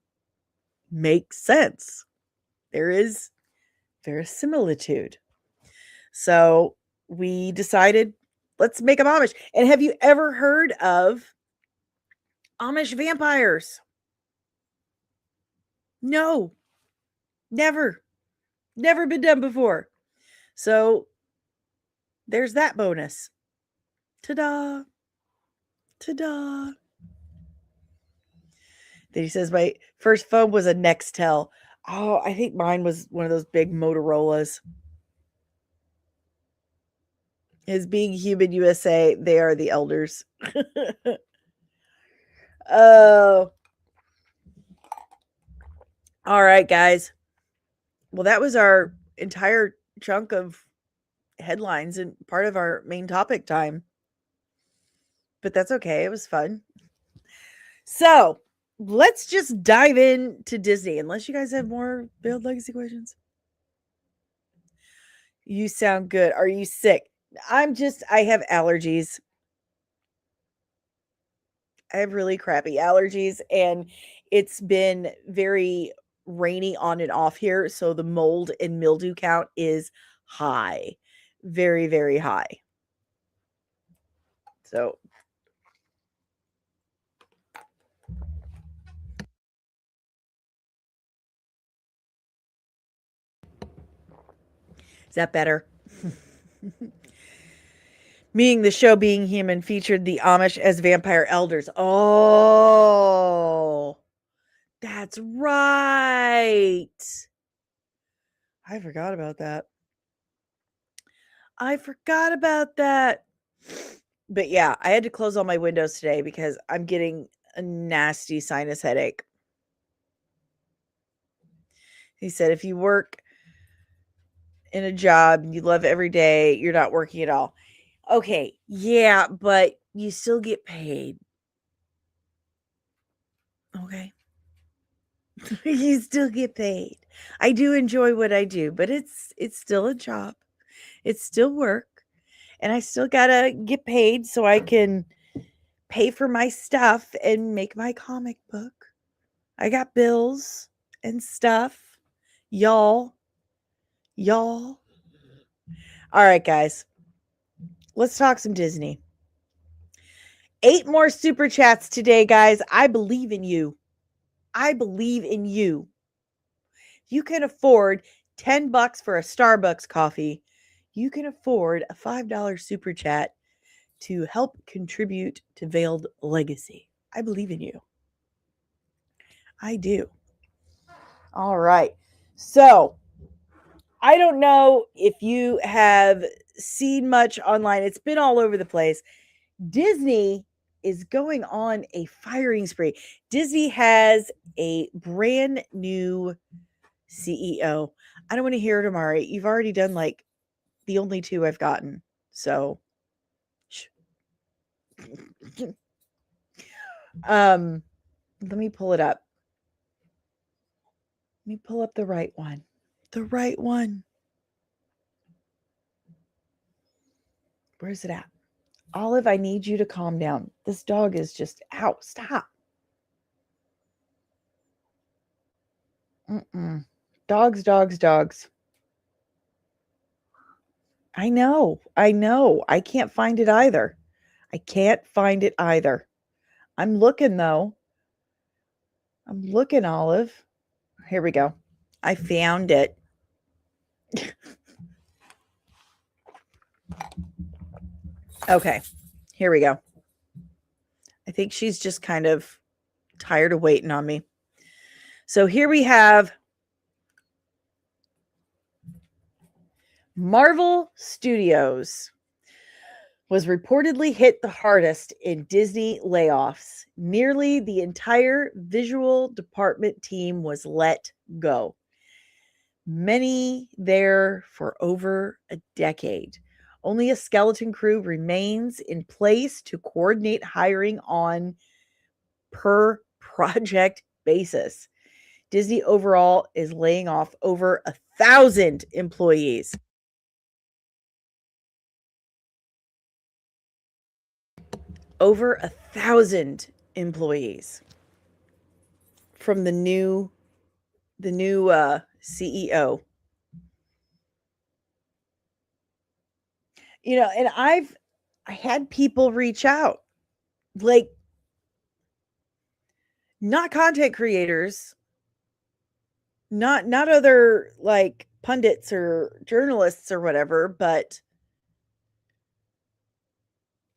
make sense. There is verisimilitude. So we decided, let's make them Amish. And have you ever heard of Amish vampires? No, never. Never been done before. So there's that bonus. Ta-da. Ta-da. Then he says, my first phone was a Nextel. Oh, I think mine was one of those big Motorola's. His being human USA, they are the elders. Oh. All right, guys. Well, that was our entire chunk of headlines and part of our main topic time. But that's okay. It was fun. So let's just dive into Disney, unless you guys have more Veiled Legacy questions. You sound good. Are you sick? I have allergies. I have really crappy allergies, and it's been very rainy on and off here. So the mold and mildew count is high, very, very high. So is that better? Meaning the show Being Human featured the Amish as vampire elders. Oh, that's right. I forgot about that. But yeah, I had to close all my windows today because I'm getting a nasty sinus headache. He said, if you work in a job and you love every day, you're not working at all. Okay, yeah, but you still get paid. Okay. You still get paid. I do enjoy what I do, but it's still a job. It's still work. And I still got to get paid so I can pay for my stuff and make my comic book. I got bills and stuff. Y'all. All right, guys. Let's talk some Disney. 8 more super chats today, guys. I believe in you. I believe in you. You can afford $10 for a Starbucks coffee. You can afford a $5 super chat to help contribute to Veiled Legacy. I believe in you. I do. All right. So, I don't know if you have seen much online. It's been all over the place. Disney is going on a firing spree. Disney has a brand new CEO. I don't want to hear it, Amari. You've already done like the only 2 I've gotten. So, let me pull it up. Let me pull up the right one. The right one. Where's it at? Olive, I need you to calm down. This dog is just, ow, stop. Dogs. I know. I can't find it either. I'm looking though. I'm looking, Olive. Here we go. I found it. Okay, here we go. I think she's just kind of tired of waiting on me. So here we have Marvel Studios was reportedly hit the hardest in Disney layoffs. Nearly the entire visual department team was let go. Many there for over a decade. Only a skeleton crew remains in place to coordinate hiring on per project basis. Disney overall is laying off over 1,000 employees. Over 1,000 employees from the new CEO. You know, and I had people reach out, like, not content creators, not other like pundits or journalists or whatever, but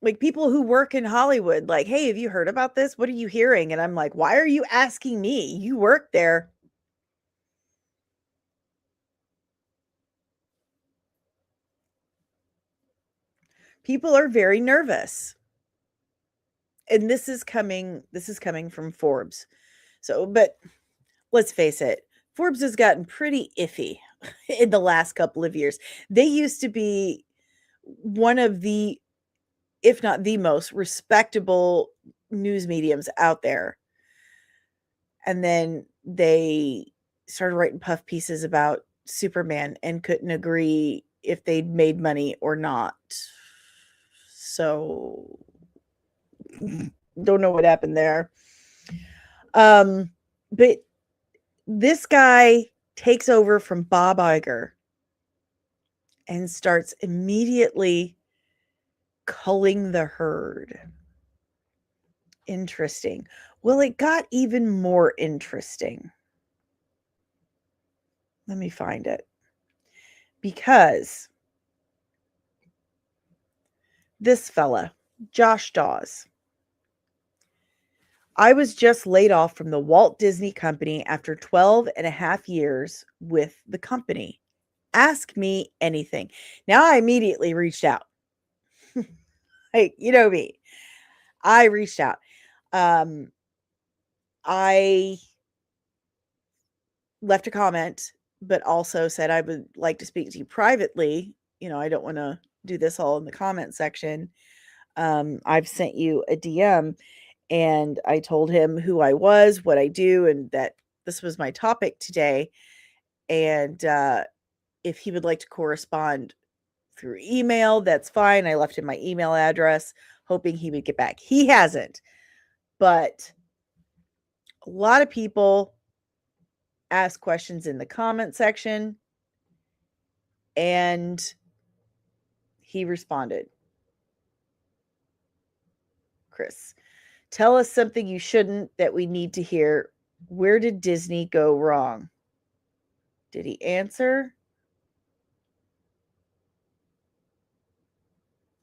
like people who work in Hollywood, like, hey, have you heard about this? What are you hearing? And I'm like, why are you asking me? You work there. People are very nervous. And this is coming from Forbes. So, but let's face it, Forbes has gotten pretty iffy in the last couple of years. They used to be one of the, if not the most respectable news mediums out there. And then they started writing puff pieces about Superman and couldn't agree if they'd made money or not. So don't know what happened there. But this guy takes over from Bob Iger and starts immediately culling the herd. Interesting. Well, it got even more interesting. Let me find it. Because this fella, Josh Dawes, I was just laid off from the Walt Disney Company after 12 and a half years with the company. Ask me anything. Now I immediately reached out. Hey, you know me. I reached out. I left a comment, but also said I would like to speak to you privately. You know, I don't want to do this all in the comment section. I've sent you a DM and I told him who I was, what I do, and that this was my topic today. And if he would like to correspond through email, that's fine. I left him my email address, hoping he would get back. He hasn't. But a lot of people ask questions in the comment section, and he responded. Chris, tell us something you shouldn't that we need to hear. Where did Disney go wrong? Did he answer?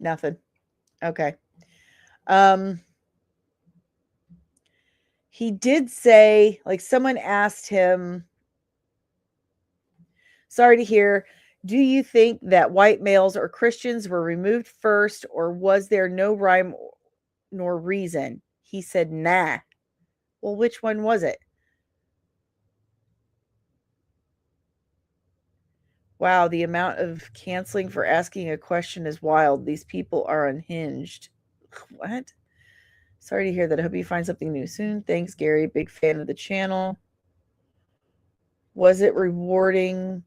Nothing. Okay. He did say, like, someone asked him, sorry to hear, do you think that white males or Christians were removed first, or was there no rhyme nor reason? He said, nah. Well, which one was it? Wow, the amount of canceling for asking a question is wild. These people are unhinged. What? Sorry to hear that. I hope you find something new soon. Thanks, Gary. Big fan of the channel. Was it rewarding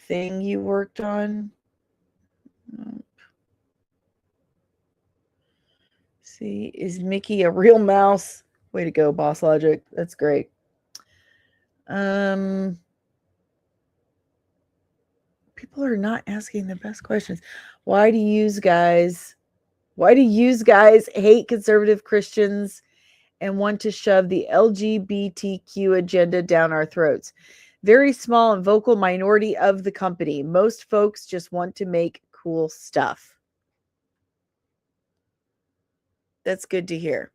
thing you worked on? Nope. See, is Mickey a real mouse? Way to go, Boss Logic. That's great. People are not asking the best questions. Why do you guys hate conservative Christians and want to shove the LGBTQ agenda down our throats? Very small and vocal minority of the company. Most folks just want to make cool stuff. That's good to hear.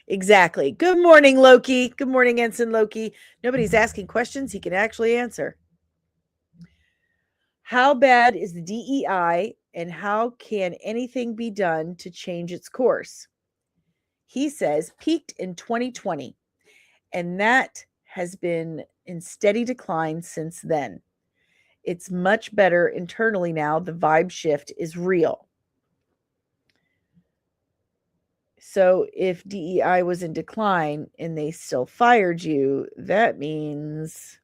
Exactly. Good morning, Loki. Good morning, Ensign Loki. Nobody's asking questions he can actually answer. How bad is the DEI and how can anything be done to change its course? He says peaked in 2020, and that has been in steady decline since then. It's much better internally now. The vibe shift is real. So if DEI was in decline and they still fired you, that means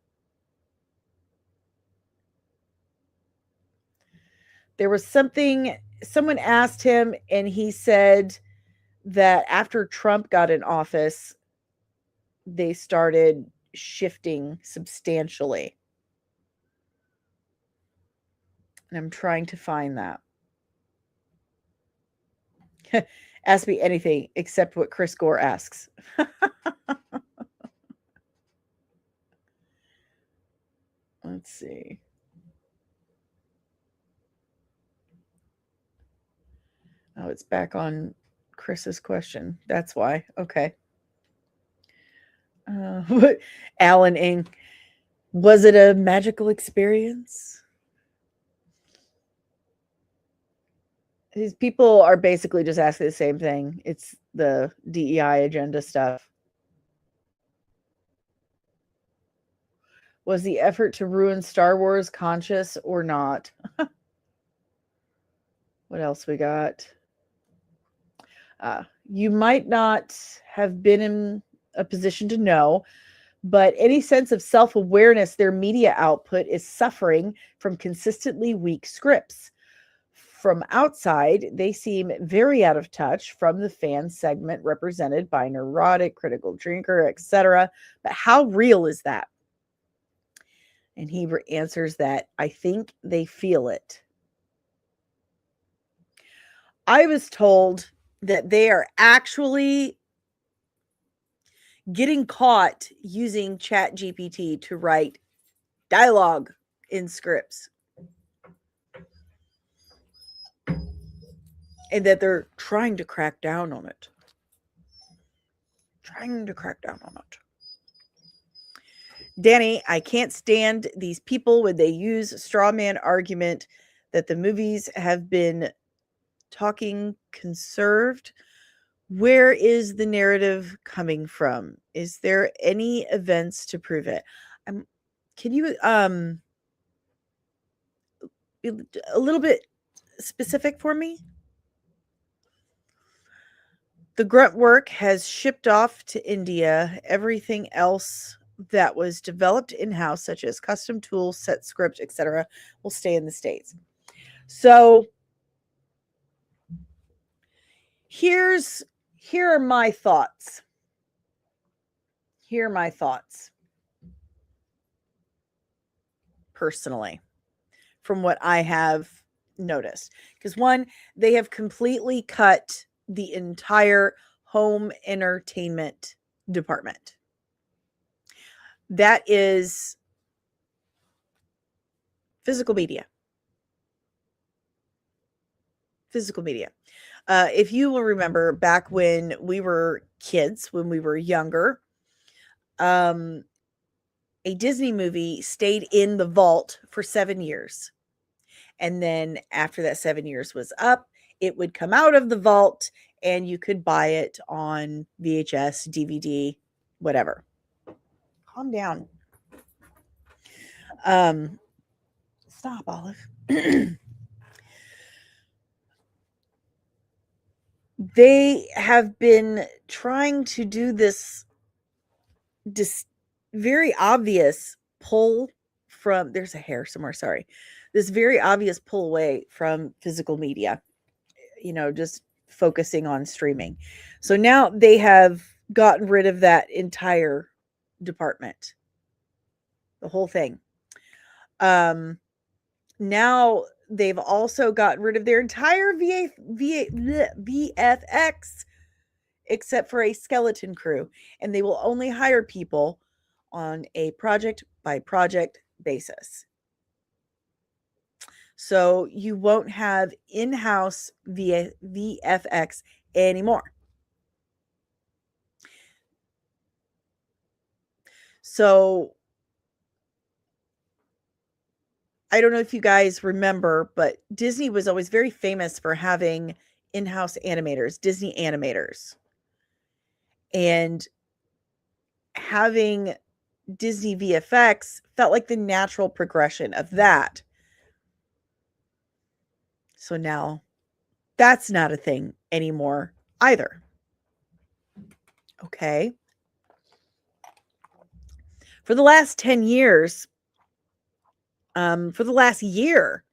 there was something someone asked him, and he said that after Trump got in office, they started shifting substantially. And I'm trying to find that. Ask me anything except what Chris Gore asks. Let's see. Oh, it's back on Chris's question. That's why. Okay. Alan Ing. Was it a magical experience? These people are basically just asking the same thing. It's the DEI agenda stuff. Was the effort to ruin Star Wars conscious or not? What else we got? You might not have been in a position to know, but any sense of self-awareness their media output is suffering from consistently weak scripts. From outside, they seem very out of touch from the fan segment represented by neurotic, critical drinker, etc. But how real is that? And he answers that, I think they feel it. I was told that they are actually getting caught using ChatGPT to write dialogue in scripts. And that they're trying to crack down on it. Dani, I can't stand these people when they use straw man argument that the movies have been talking conserved. Where is the narrative coming from? Is there any events to prove it? Can you be a little bit specific for me? The grunt work has shipped off to India. Everything else that was developed in-house, such as custom tools, set script, etc., will stay in the States. So here are my thoughts. Personally, from what I have noticed. Because one, they have completely cut the entire home entertainment department. That is physical media. If you will remember back when we were kids, when we were younger, a Disney movie stayed in the vault for 7 years. And then after that 7 years was up, it would come out of the vault and you could buy it on VHS, DVD, whatever. Calm down. Stop, Olive. They have been trying to do this very obvious pull from, there's a hair somewhere, sorry. This very obvious pull away from physical media, just focusing on streaming. So now they have gotten rid of that entire department, the whole thing. Now they've also gotten rid of their entire VFX except for a skeleton crew, and they will only hire people on a project by project basis. So you won't have in-house VFX anymore. So I don't know if you guys remember, but Disney was always very famous for having in-house animators, Disney animators. And having Disney VFX felt like the natural progression of that. So now that's not a thing anymore either. Okay. For the last 10 years, for the last year,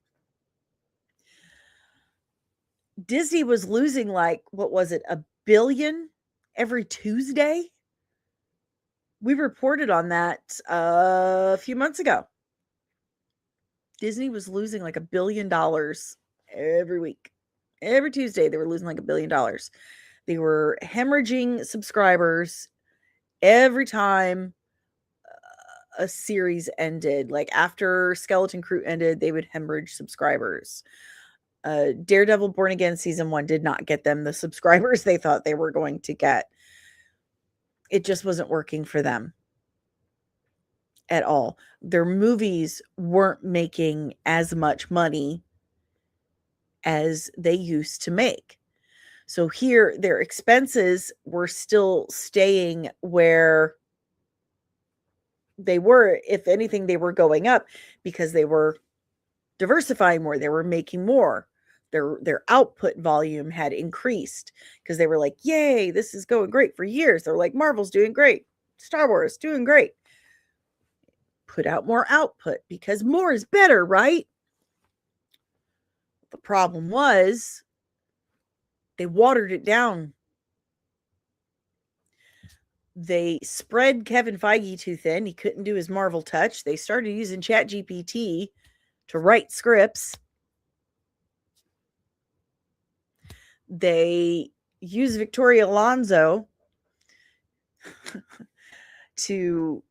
Disney was losing like, what was it, a billion every Tuesday? We reported on that a few months ago. Disney was losing like $1 billion every week. Every Tuesday, they were losing like $1 billion. They were hemorrhaging subscribers every time a series ended. Like after Skeleton Crew ended, they would hemorrhage subscribers. Daredevil Born Again season 1 did not get them the subscribers they thought they were going to get. It just wasn't working for them at all. Their movies weren't making as much money as they used to make. So here, their expenses were still staying where they were. If anything, they were going up because they were diversifying more. They were making more. Their output volume had increased because they were like, yay, this is going great for years. They're like, Marvel's doing great. Star Wars doing great. Put out more output because more is better, right? The problem was they watered it down. They spread Kevin Feige too thin. He couldn't do his Marvel touch. They started using ChatGPT to write scripts. They used Victoria Alonso to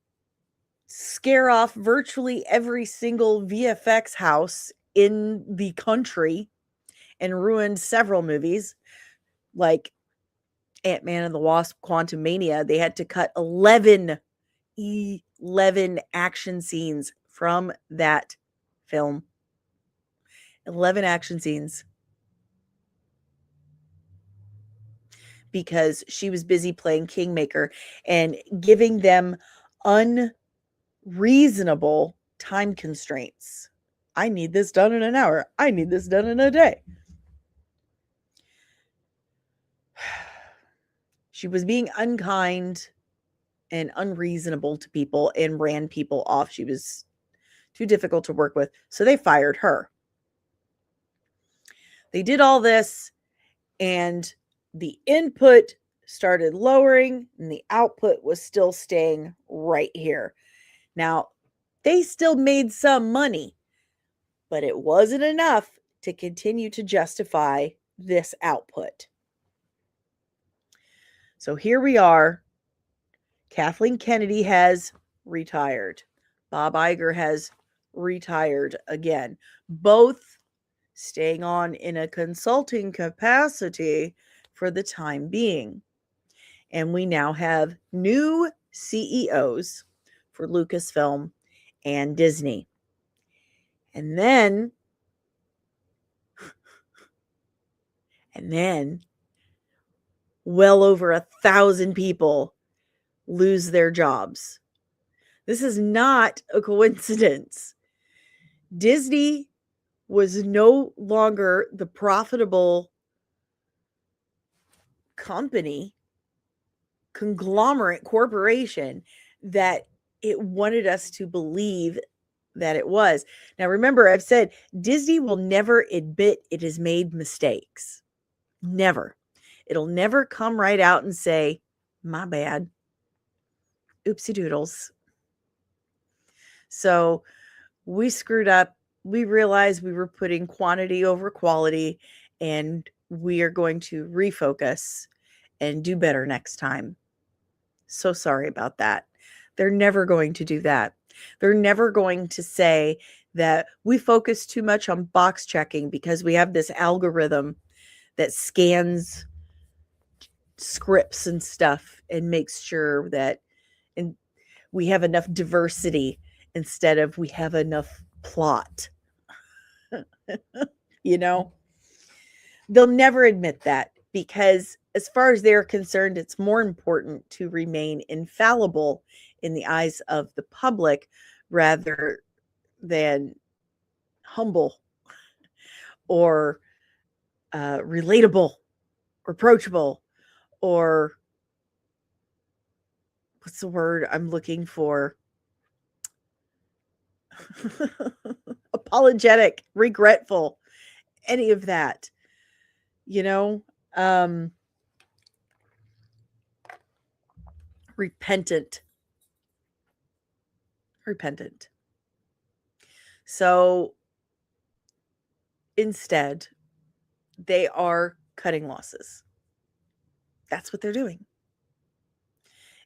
scare off virtually every single VFX house in the country and ruined several movies like Ant-Man and the Wasp: Quantumania. They had to cut 11 action scenes from that film. 11 action scenes. Because she was busy playing Kingmaker and giving them unreasonable time constraints. I need this done in an hour. I need this done in a day. She was being unkind and unreasonable to people and ran people off. She was too difficult to work with. So they fired her. They did all this, and the input started lowering and the output was still staying right here. Now, they still made some money, but it wasn't enough to continue to justify this output. So here we are. Kathleen Kennedy has retired. Bob Iger has retired again. Both staying on in a consulting capacity for the time being. And we now have new CEOs for Lucasfilm and Disney. And then well over 1,000 people lose their jobs. This is not a coincidence. Disney was no longer the profitable company, conglomerate corporation that it wanted us to believe that it was. Now, remember, I've said Disney will never admit it has made mistakes. Never. It'll never come right out and say, my bad. Oopsie doodles. So we screwed up. We realized we were putting quantity over quality, and we are going to refocus and do better next time. So sorry about that. They're never going to do that. They're never going to say that we focus too much on box checking because we have this algorithm that scans scripts and stuff and makes sure that we have enough diversity instead of we have enough plot. You know, they'll never admit that because as far as they're concerned, it's more important to remain infallible in the eyes of the public rather than humble or relatable or approachable or what's the word I'm looking for? Apologetic, regretful, any of that, you know, um, repentant, repentant. So instead, they are cutting losses. That's what they're doing.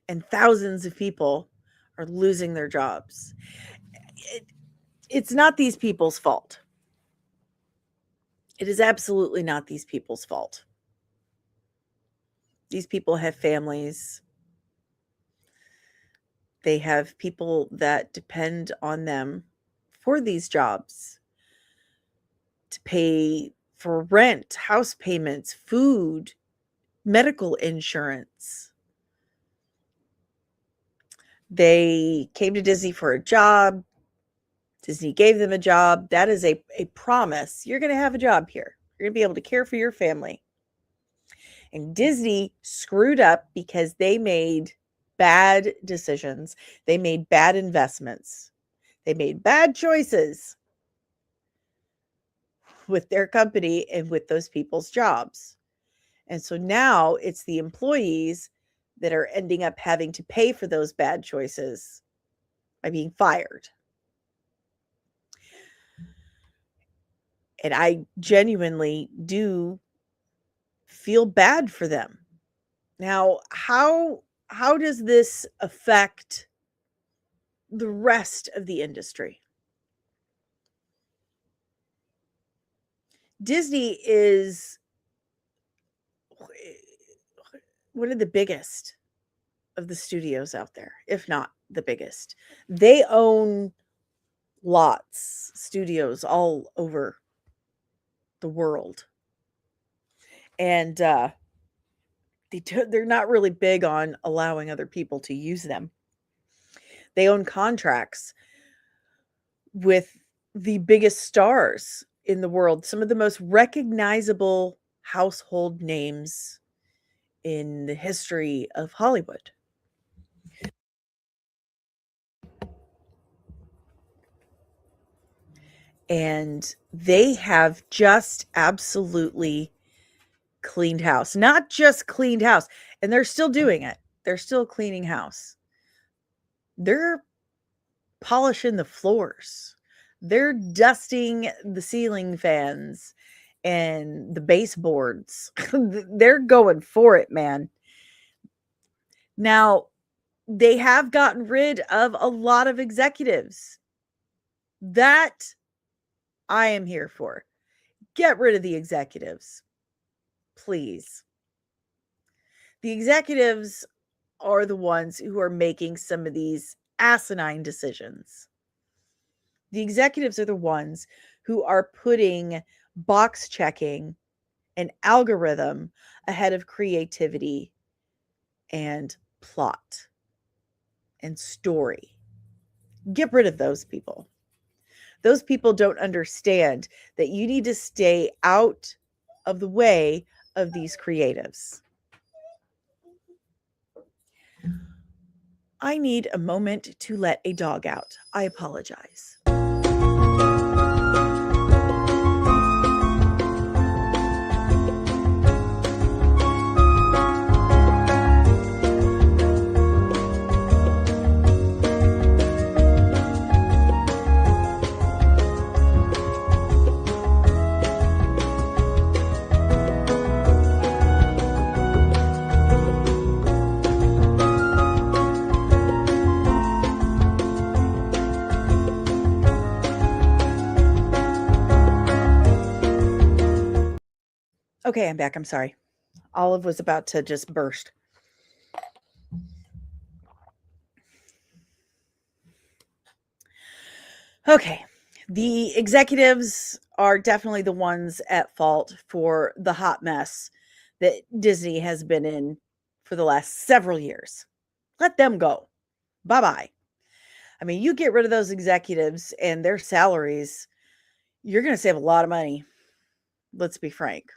And thousands of people are losing their jobs. It's not these people's fault. It is absolutely not these people's fault. These people have families. They have people that depend on them for these jobs to pay for rent, house payments, food, medical insurance. They came to Disney for a job. Disney gave them a job. That is a promise. You're going to have a job here. You're going to be able to care for your family. And Disney screwed up because they made bad decisions. They made bad investments. They made bad choices with their company and with those people's jobs. And so now it's the employees that are ending up having to pay for those bad choices by being fired. And I genuinely do feel bad for them. Now, how does this affect the rest of the industry? Disney is one of the biggest of the studios out there, if not the biggest. They own lots, studios all over the world. And they're not really big on allowing other people to use them. They own contracts with the biggest stars in the world, some of the most recognizable household names in the history of Hollywood. And they have just absolutely cleaned house. Not just cleaned house, and they're still doing it. They're still cleaning house. They're polishing the floors. They're dusting the ceiling fans and the baseboards. They're going for it, man. Now, they have gotten rid of a lot of executives. That I am here for. Get rid of the executives, please. The executives are the ones who are making some of these asinine decisions. The executives are the ones who are putting box checking and algorithm ahead of creativity and plot and story. Get rid of those people. Those people don't understand that you need to stay out of the way of these creatives. I need a moment to let a dog out. I apologize. Okay, I'm back. I'm sorry. Olive was about to just burst. Okay. The executives are definitely the ones at fault for the hot mess that Disney has been in for the last several years. Let them go. Bye-bye. I mean, you get rid of those executives and their salaries, you're going to save a lot of money. Let's be frank.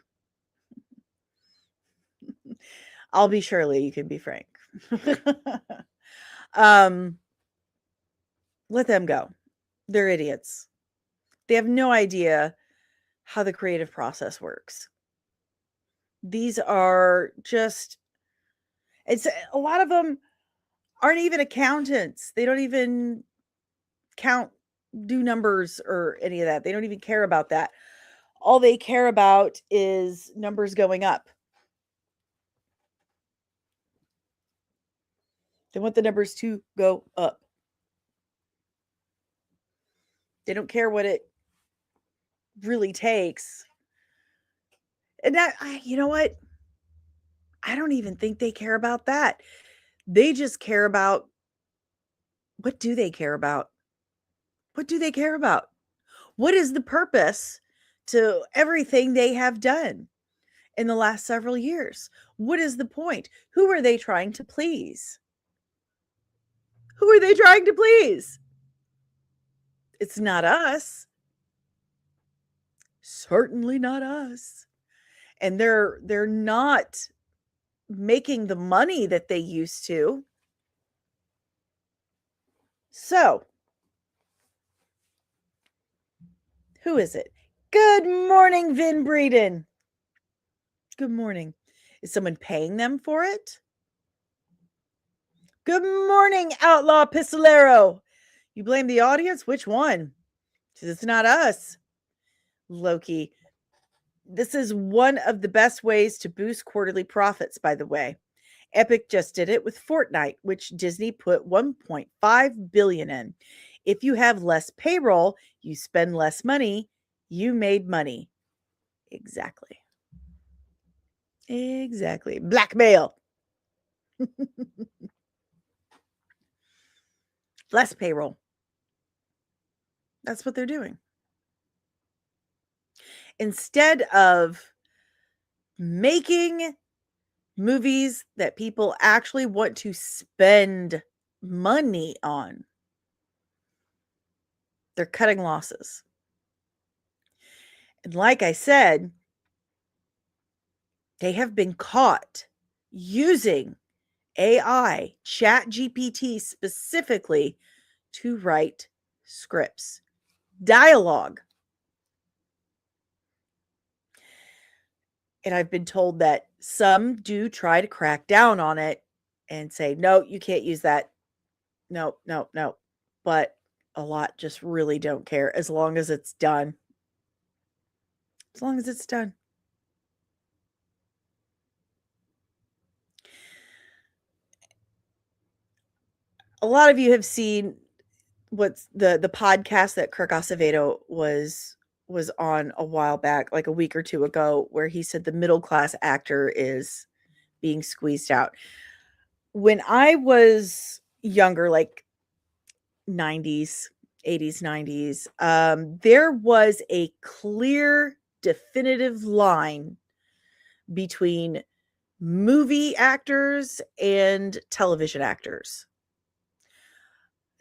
I'll be Shirley. You can be Frank. Let them go. They're idiots. They have no idea how the creative process works. These are just, it's a lot of them aren't even accountants. They don't even do numbers or any of that. They don't even care about that. All they care about is numbers going up. They want the numbers to go up. They don't care what it really takes. And that, you know what? I don't even think they care about that. They just care about, what do they care about? What do they care about? What is the purpose to everything they have done in the last several years? What is the point? Who are they trying to please? Who are they trying to please? It's not us. Certainly not us. And they're not making the money that they used to. So, who is it? Good morning, Vin Breeden. Good morning. Is someone paying them for it? Good morning, Outlaw Pistolero. You blame the audience? Which one? Because it's not us. Loki. This is one of the best ways to boost quarterly profits, by the way. Epic just did it with Fortnite, which Disney put 1.5 billion in. If you have less payroll, you spend less money, you made money. Exactly. Exactly. Blackmail. Less payroll. That's what they're doing. Instead of making movies that people actually want to spend money on, they're cutting losses. And like I said, they have been caught using AI, ChatGPT specifically, to write scripts, dialogue. And I've been told that some do try to crack down on it and say, no, you can't use that. No, no, no. But a lot just really don't care as long as it's done. As long as it's done. A lot of you have seen what's the podcast that Kirk Acevedo was on a while back, like a week or two ago, where he said the middle class actor is being squeezed out. When I was younger, like 90s, 80s, 90s, there was a clear, definitive line between movie actors and television actors.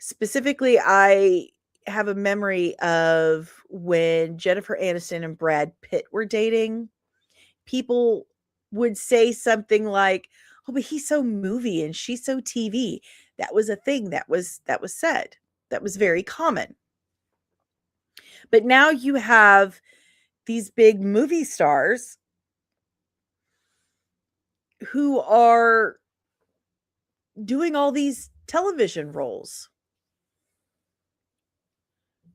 Specifically, I have a memory of when Jennifer Aniston and Brad Pitt were dating. People would say something like, "Oh, but he's so movie and she's so TV." That was a thing that was said. That was very common. But now you have these big movie stars who are doing all these television roles.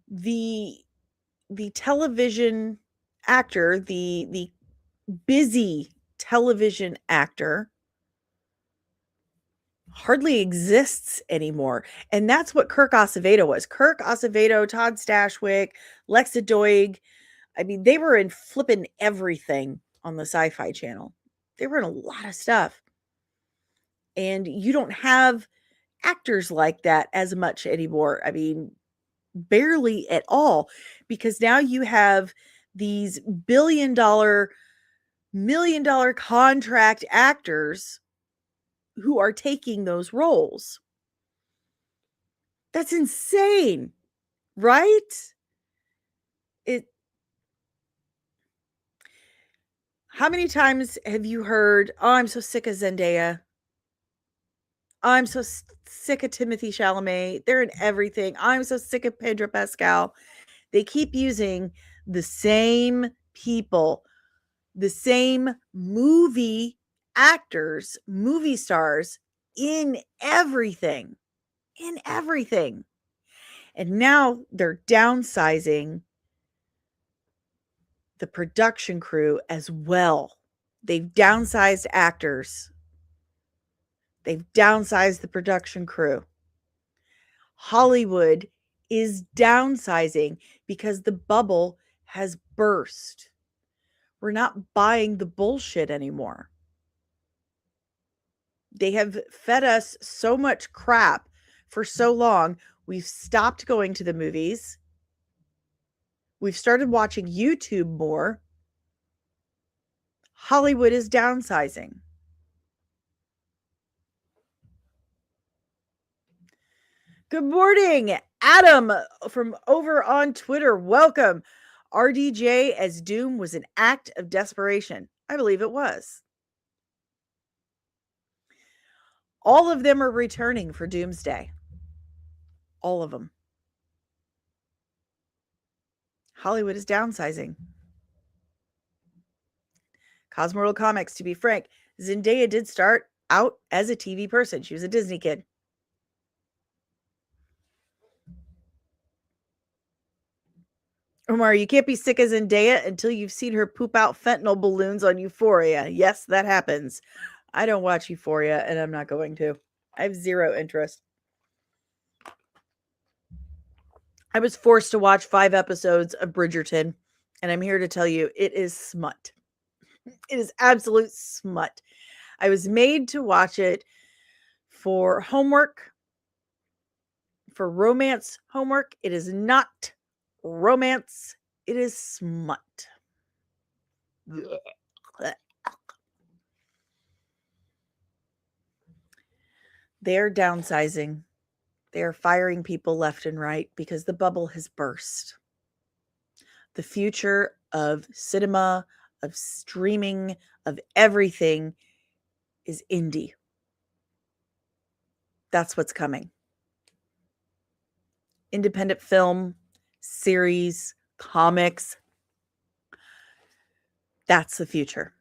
The television actor, the busy television actor hardly exists anymore. And that's what Kirk Acevedo was. Kirk Acevedo, Todd Stashwick, Lexa Doig. I mean, they were in flipping everything on the Sci-Fi Channel. They were in a lot of stuff. And you don't have actors like that as much anymore. I mean, barely at all, because now you have these $1 million contract actors who are taking those roles. That's insane, right? How many times have you heard, "Oh, I'm so sick of Zendaya. I'm so sick of Timothy Chalamet. They're in everything. I'm so sick of Pedro Pascal. They keep using the same people, the same movie actors, movie stars in everything. In everything. And now they're downsizing the production crew as well. They've downsized actors. They've downsized the production crew. Hollywood is downsizing because the bubble has burst. We're not buying the bullshit anymore. They have fed us so much crap for so long. We've stopped going to the movies. We've started watching YouTube more. Hollywood is downsizing. Good morning, Adam from over on Twitter. Welcome. RDJ as Doom was an act of desperation. I believe it was. All of them are returning for Doomsday. All of them. Hollywood is downsizing. Cosmortal Comics, to be frank, Zendaya did start out as a TV person. She was a Disney kid. Omar, you can't be sick as Zendaya until you've seen her poop out fentanyl balloons on Euphoria. Yes, that happens. I don't watch Euphoria, and I'm not going to. I have zero interest. I was forced to watch 5 episodes of Bridgerton, and I'm here to tell you it is smut. It is absolute smut. I was made to watch it for homework, for romance homework. It is not romance. It is smut. They're downsizing. They're firing people left and right because the bubble has burst. The future of cinema, of streaming, of everything is indie. That's what's coming. Independent film, series, comics. That's the future.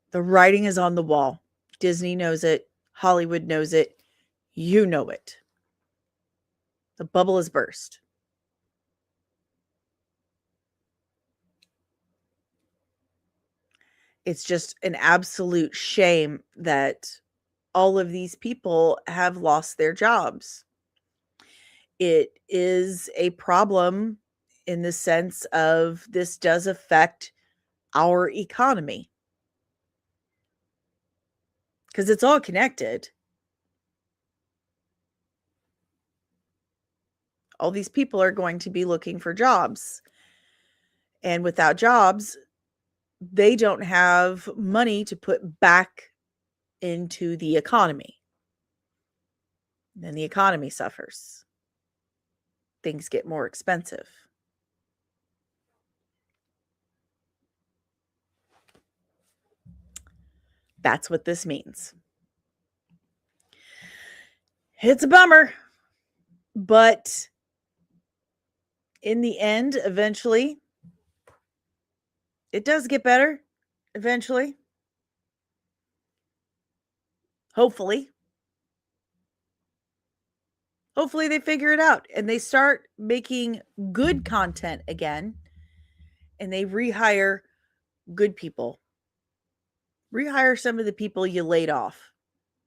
The writing is on the wall. Disney knows it. Hollywood knows it. You know it. The bubble has burst. It's just an absolute shame that all of these people have lost their jobs. It is a problem in the sense of this does affect our economy because it's all connected. All these people are going to be looking for jobs. And without jobs, they don't have money to put back into the economy. Then the economy suffers. Things get more expensive. That's what this means. It's a bummer, but in the end, eventually, it does get better. Eventually. Hopefully. Hopefully they figure it out and they start making good content again and they rehire good people. Rehire some of the people you laid off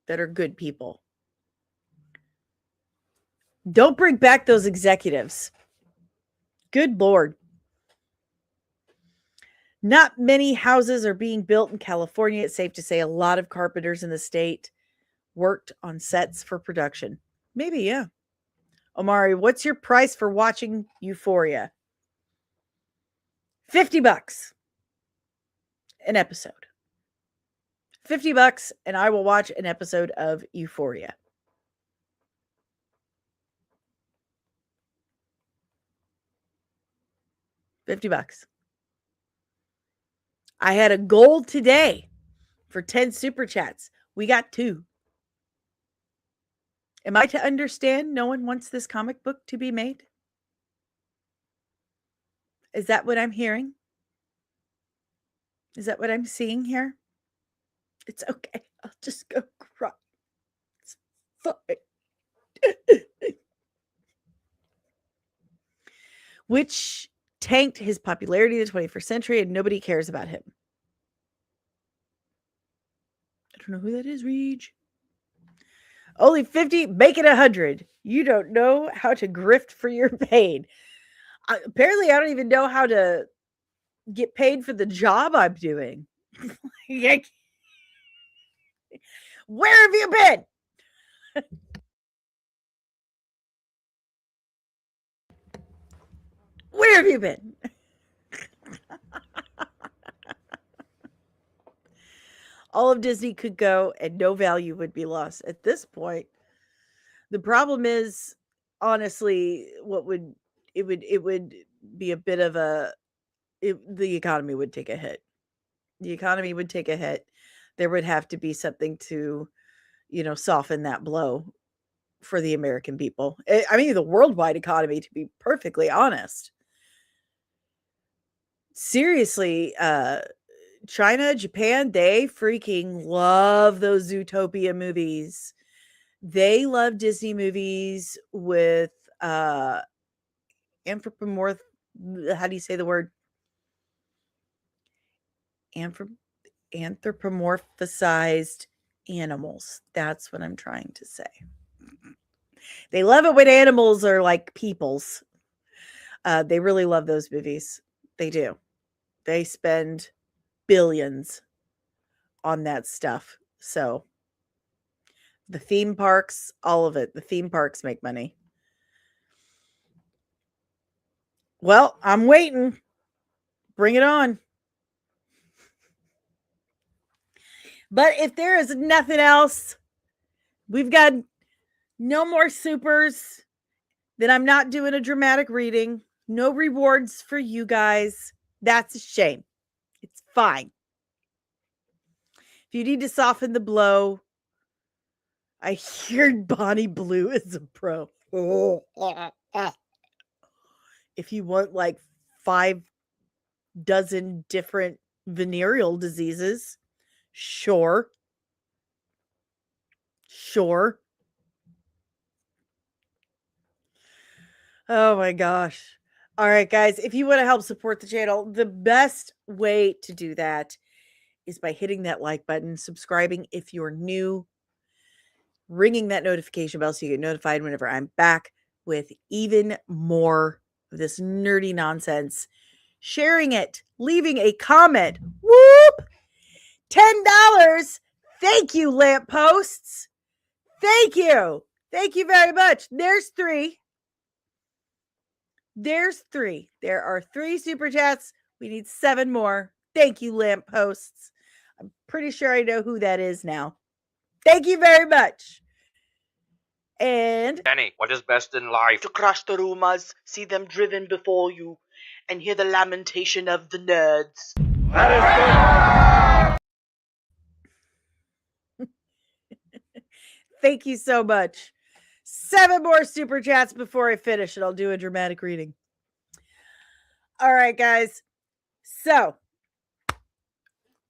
that are good people. Don't bring back those executives. Good Lord. Not many houses are being built in California. It's safe to say a lot of carpenters in the state worked on sets for production. Maybe, yeah. Omari, what's your price for watching Euphoria? $50 an episode. $50 and I will watch an episode of Euphoria. $50. I had a goal today for 10 super chats. We got 2. Am I to understand no one wants this comic book to be made? Is that what I'm hearing? Is that what I'm seeing here? It's okay. I'll just go cry. It's fine. Which tanked his popularity in the 21st century, and nobody cares about him. I don't know who that is, Reej. Only 50, make it 100. You don't know how to grift for your pain. Apparently, I don't even know how to get paid for the job I'm doing. Where have you been? Where have you been? All of Disney could go and no value would be lost. At this point, the problem is, honestly, it would be a bit of the economy would take a hit. The economy would take a hit. There would have to be something to, soften that blow for the American people. I mean, the worldwide economy, to be perfectly honest. Seriously, China, Japan, they freaking love those Zootopia movies. They love Disney movies with anthropomorph how do you say the word? Anthropomorphized animals. That's what I'm trying to say. They love it when animals are like peoples. They really love those movies. They do. They spend billions on that stuff. So the theme parks, all of it, the theme parks make money. Well, I'm waiting. Bring it on. But if there is nothing else, we've got no more supers, then I'm not doing a dramatic reading. No rewards for you guys. That's a shame. It's fine. If you need to soften the blow, I hear Bonnie Blue is a pro. If you want like 5 dozen different venereal diseases, sure. Oh my gosh. All right, guys, if you want to help support the channel, the best way to do that is by hitting that like button, subscribing if you're new, ringing that notification bell so you get notified whenever I'm back with even more of this nerdy nonsense, sharing it, leaving a comment. Whoop! $10. Thank you, lampposts. Thank you. Thank you very much. There's 3. There's 3. There are 3 super chats. We need 7 more. Thank you, lampposts. I'm pretty sure I know who that is now. Thank you very much. And Dani, what is best in life? To crush the rumors, see them driven before you, and hear the lamentation of the nerds. thank you so much. 7 more super chats before I finish, and I'll do a dramatic reading. All right, guys. So,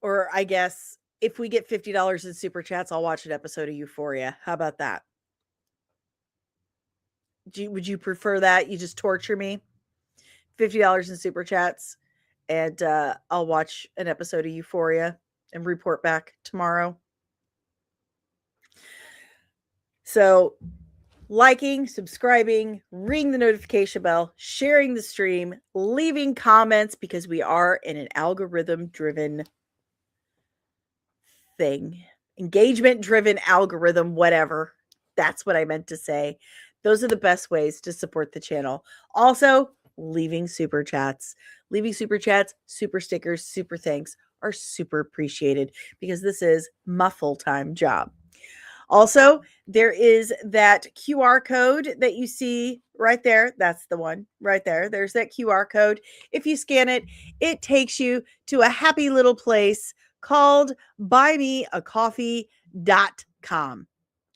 or I guess if we get $50 in super chats, I'll watch an episode of Euphoria. How about that? Would you prefer that? You just torture me? $50 in super chats, and I'll watch an episode of Euphoria and report back tomorrow. So, liking, subscribing, ring the notification bell, sharing the stream, leaving comments, because we are in an algorithm-driven thing. Engagement-driven algorithm, whatever. That's what I meant to say. Those are the best ways to support the channel. Also, leaving super chats. Leaving super chats, super stickers, super thanks are super appreciated because this is my full-time job. Also, there is that QR code that you see right there. That's the one right there. There's that QR code. If you scan it, it takes you to a happy little place called buymeacoffee.com.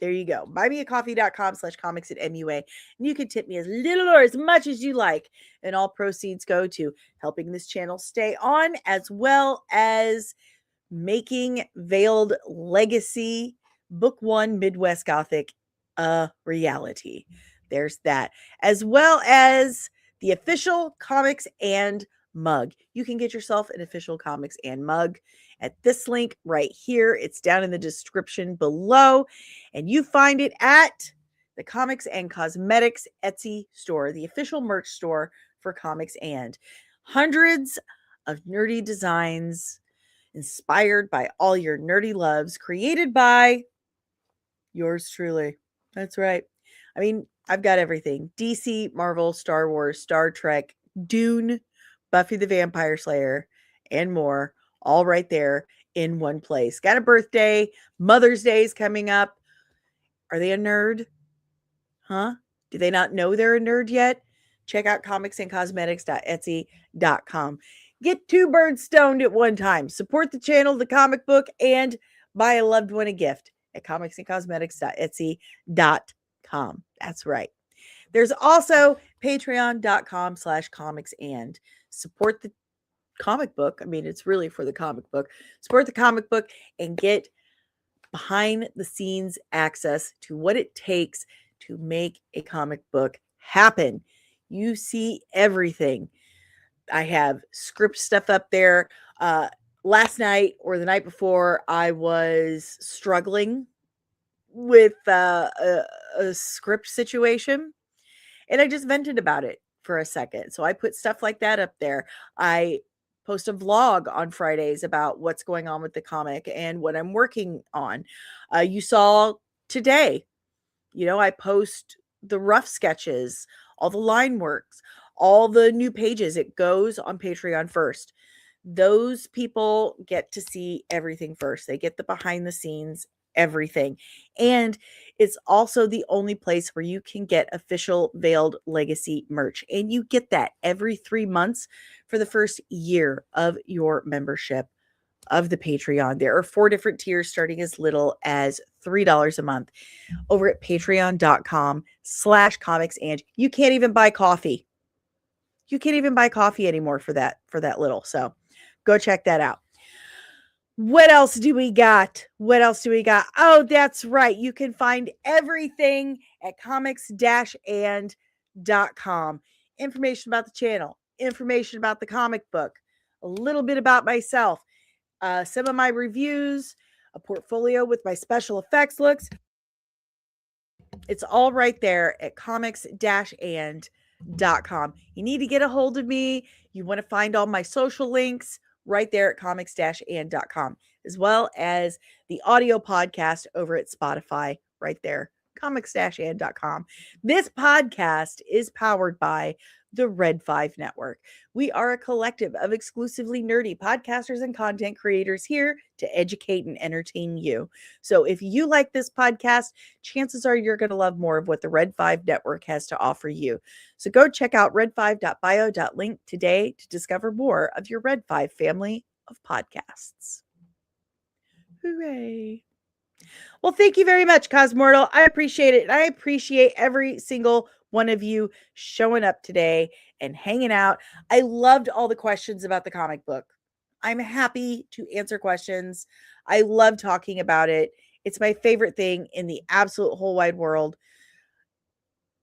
There you go. buymeacoffee.com/comics@MUA. And you can tip me as little or as much as you like. And all proceeds go to helping this channel stay on, as well as making Veiled Legacy Book 1 Midwest Gothic a reality. There's that. As well as the official comics and mug. You can get yourself an official comics and mug at this link right here. It's down in the description below. And you find it at the Comics and Cosmetics Etsy store, the official merch store for Comics and. Hundreds of nerdy designs inspired by all your nerdy loves, created by yours truly. That's right. I mean, I've got everything: DC, Marvel, Star Wars, Star Trek, Dune, Buffy the Vampire Slayer, and more, all right there in one place. Got a birthday. Mother's Day is coming up. Are they a nerd? Huh? Do they not know they're a nerd yet? Check out comicsandcosmetics.etsy.com. Get 2 birds stoned at one time. Support the channel, the comic book, and buy a loved one a gift at comicsandcosmetics.etsy.com. That's right. There's also patreon.com/comics and. Support the comic book. I mean, it's really for the comic book. Support the comic book and get behind the scenes access to what it takes to make a comic book happen. You see everything. I have script stuff up there. Last night or the night before, I was struggling with a script situation, and I just vented about it for a second. So I put stuff like that up there. I post a vlog on Fridays about what's going on with the comic and what I'm working on. You saw today, I post the rough sketches, all the line works, all the new pages. It goes on Patreon first. Those people get to see everything first. They get the behind the scenes, everything. And it's also the only place where you can get official Veiled Legacy merch. And you get that every 3 months for the first year of your membership of the Patreon. There are 4 different tiers starting as little as $3 a month over at patreon.com/comics. And you can't even buy coffee. You can't even buy coffee anymore for that little. So go check that out. What else do we got? Oh, that's right. You can find everything at comics-and.com. Information about the channel, information about the comic book, a little bit about myself, some of my reviews, a portfolio with my special effects looks. It's all right there at comics-and.com. You need to get a hold of me. You want to find all my social links right there at comics-and.com, as well as the audio podcast over at Spotify right there, comics-and.com. This podcast is powered by the Red 5 Network. We are a collective of exclusively nerdy podcasters and content creators here to educate and entertain you. So if you like this podcast, chances are you're going to love more of what the Red 5 Network has to offer you. So go check out red5.bio.link today to discover more of your Red 5 family of podcasts. Hooray. Well, thank you very much, Cosmortal. I appreciate it. And I appreciate every single one of you showing up today and hanging out. I loved all the questions about the comic book. I'm happy to answer questions. I love talking about it. It's my favorite thing in the absolute whole wide world.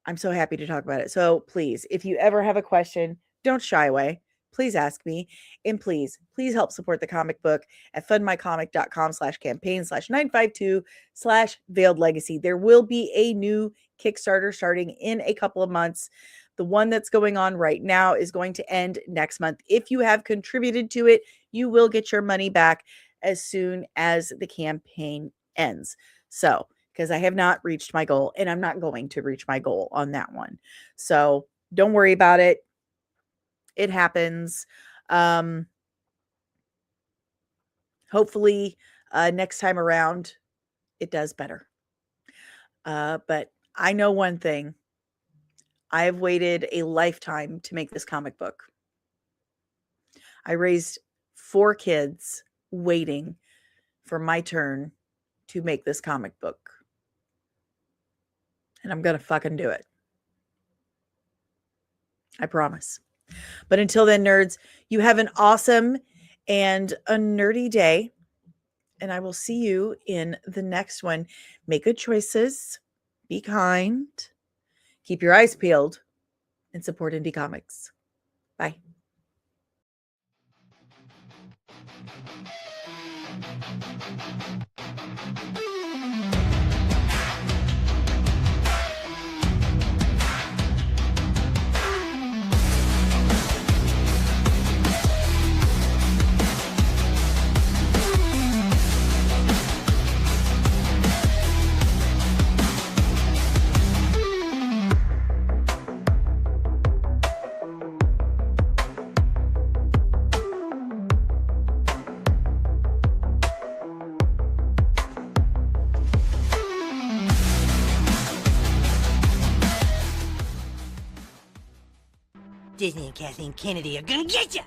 I'm so happy to talk about it. So please, if you ever have a question, don't shy away. Please ask me. And please help support the comic book at fundmycomic.com/campaign/952/veiled legacy. There will be a new Kickstarter starting in a couple of months. The one that's going on right now is going to end next month. If you have contributed to it, you will get your money back as soon as the campaign ends. So, because I have not reached my goal, and I'm not going to reach my goal on that one. So don't worry about it. It happens. Hopefully, next time around, it does better. But I know one thing. I have waited a lifetime to make this comic book. I raised 4 kids waiting for my turn to make this comic book. And I'm going to fucking do it. I promise. But until then, nerds, you have an awesome and a nerdy day. And I will see you in the next one. Make good choices. Be kind. Keep your eyes peeled. And support indie comics. Bye. Disney and Kathleen Kennedy are gonna get you!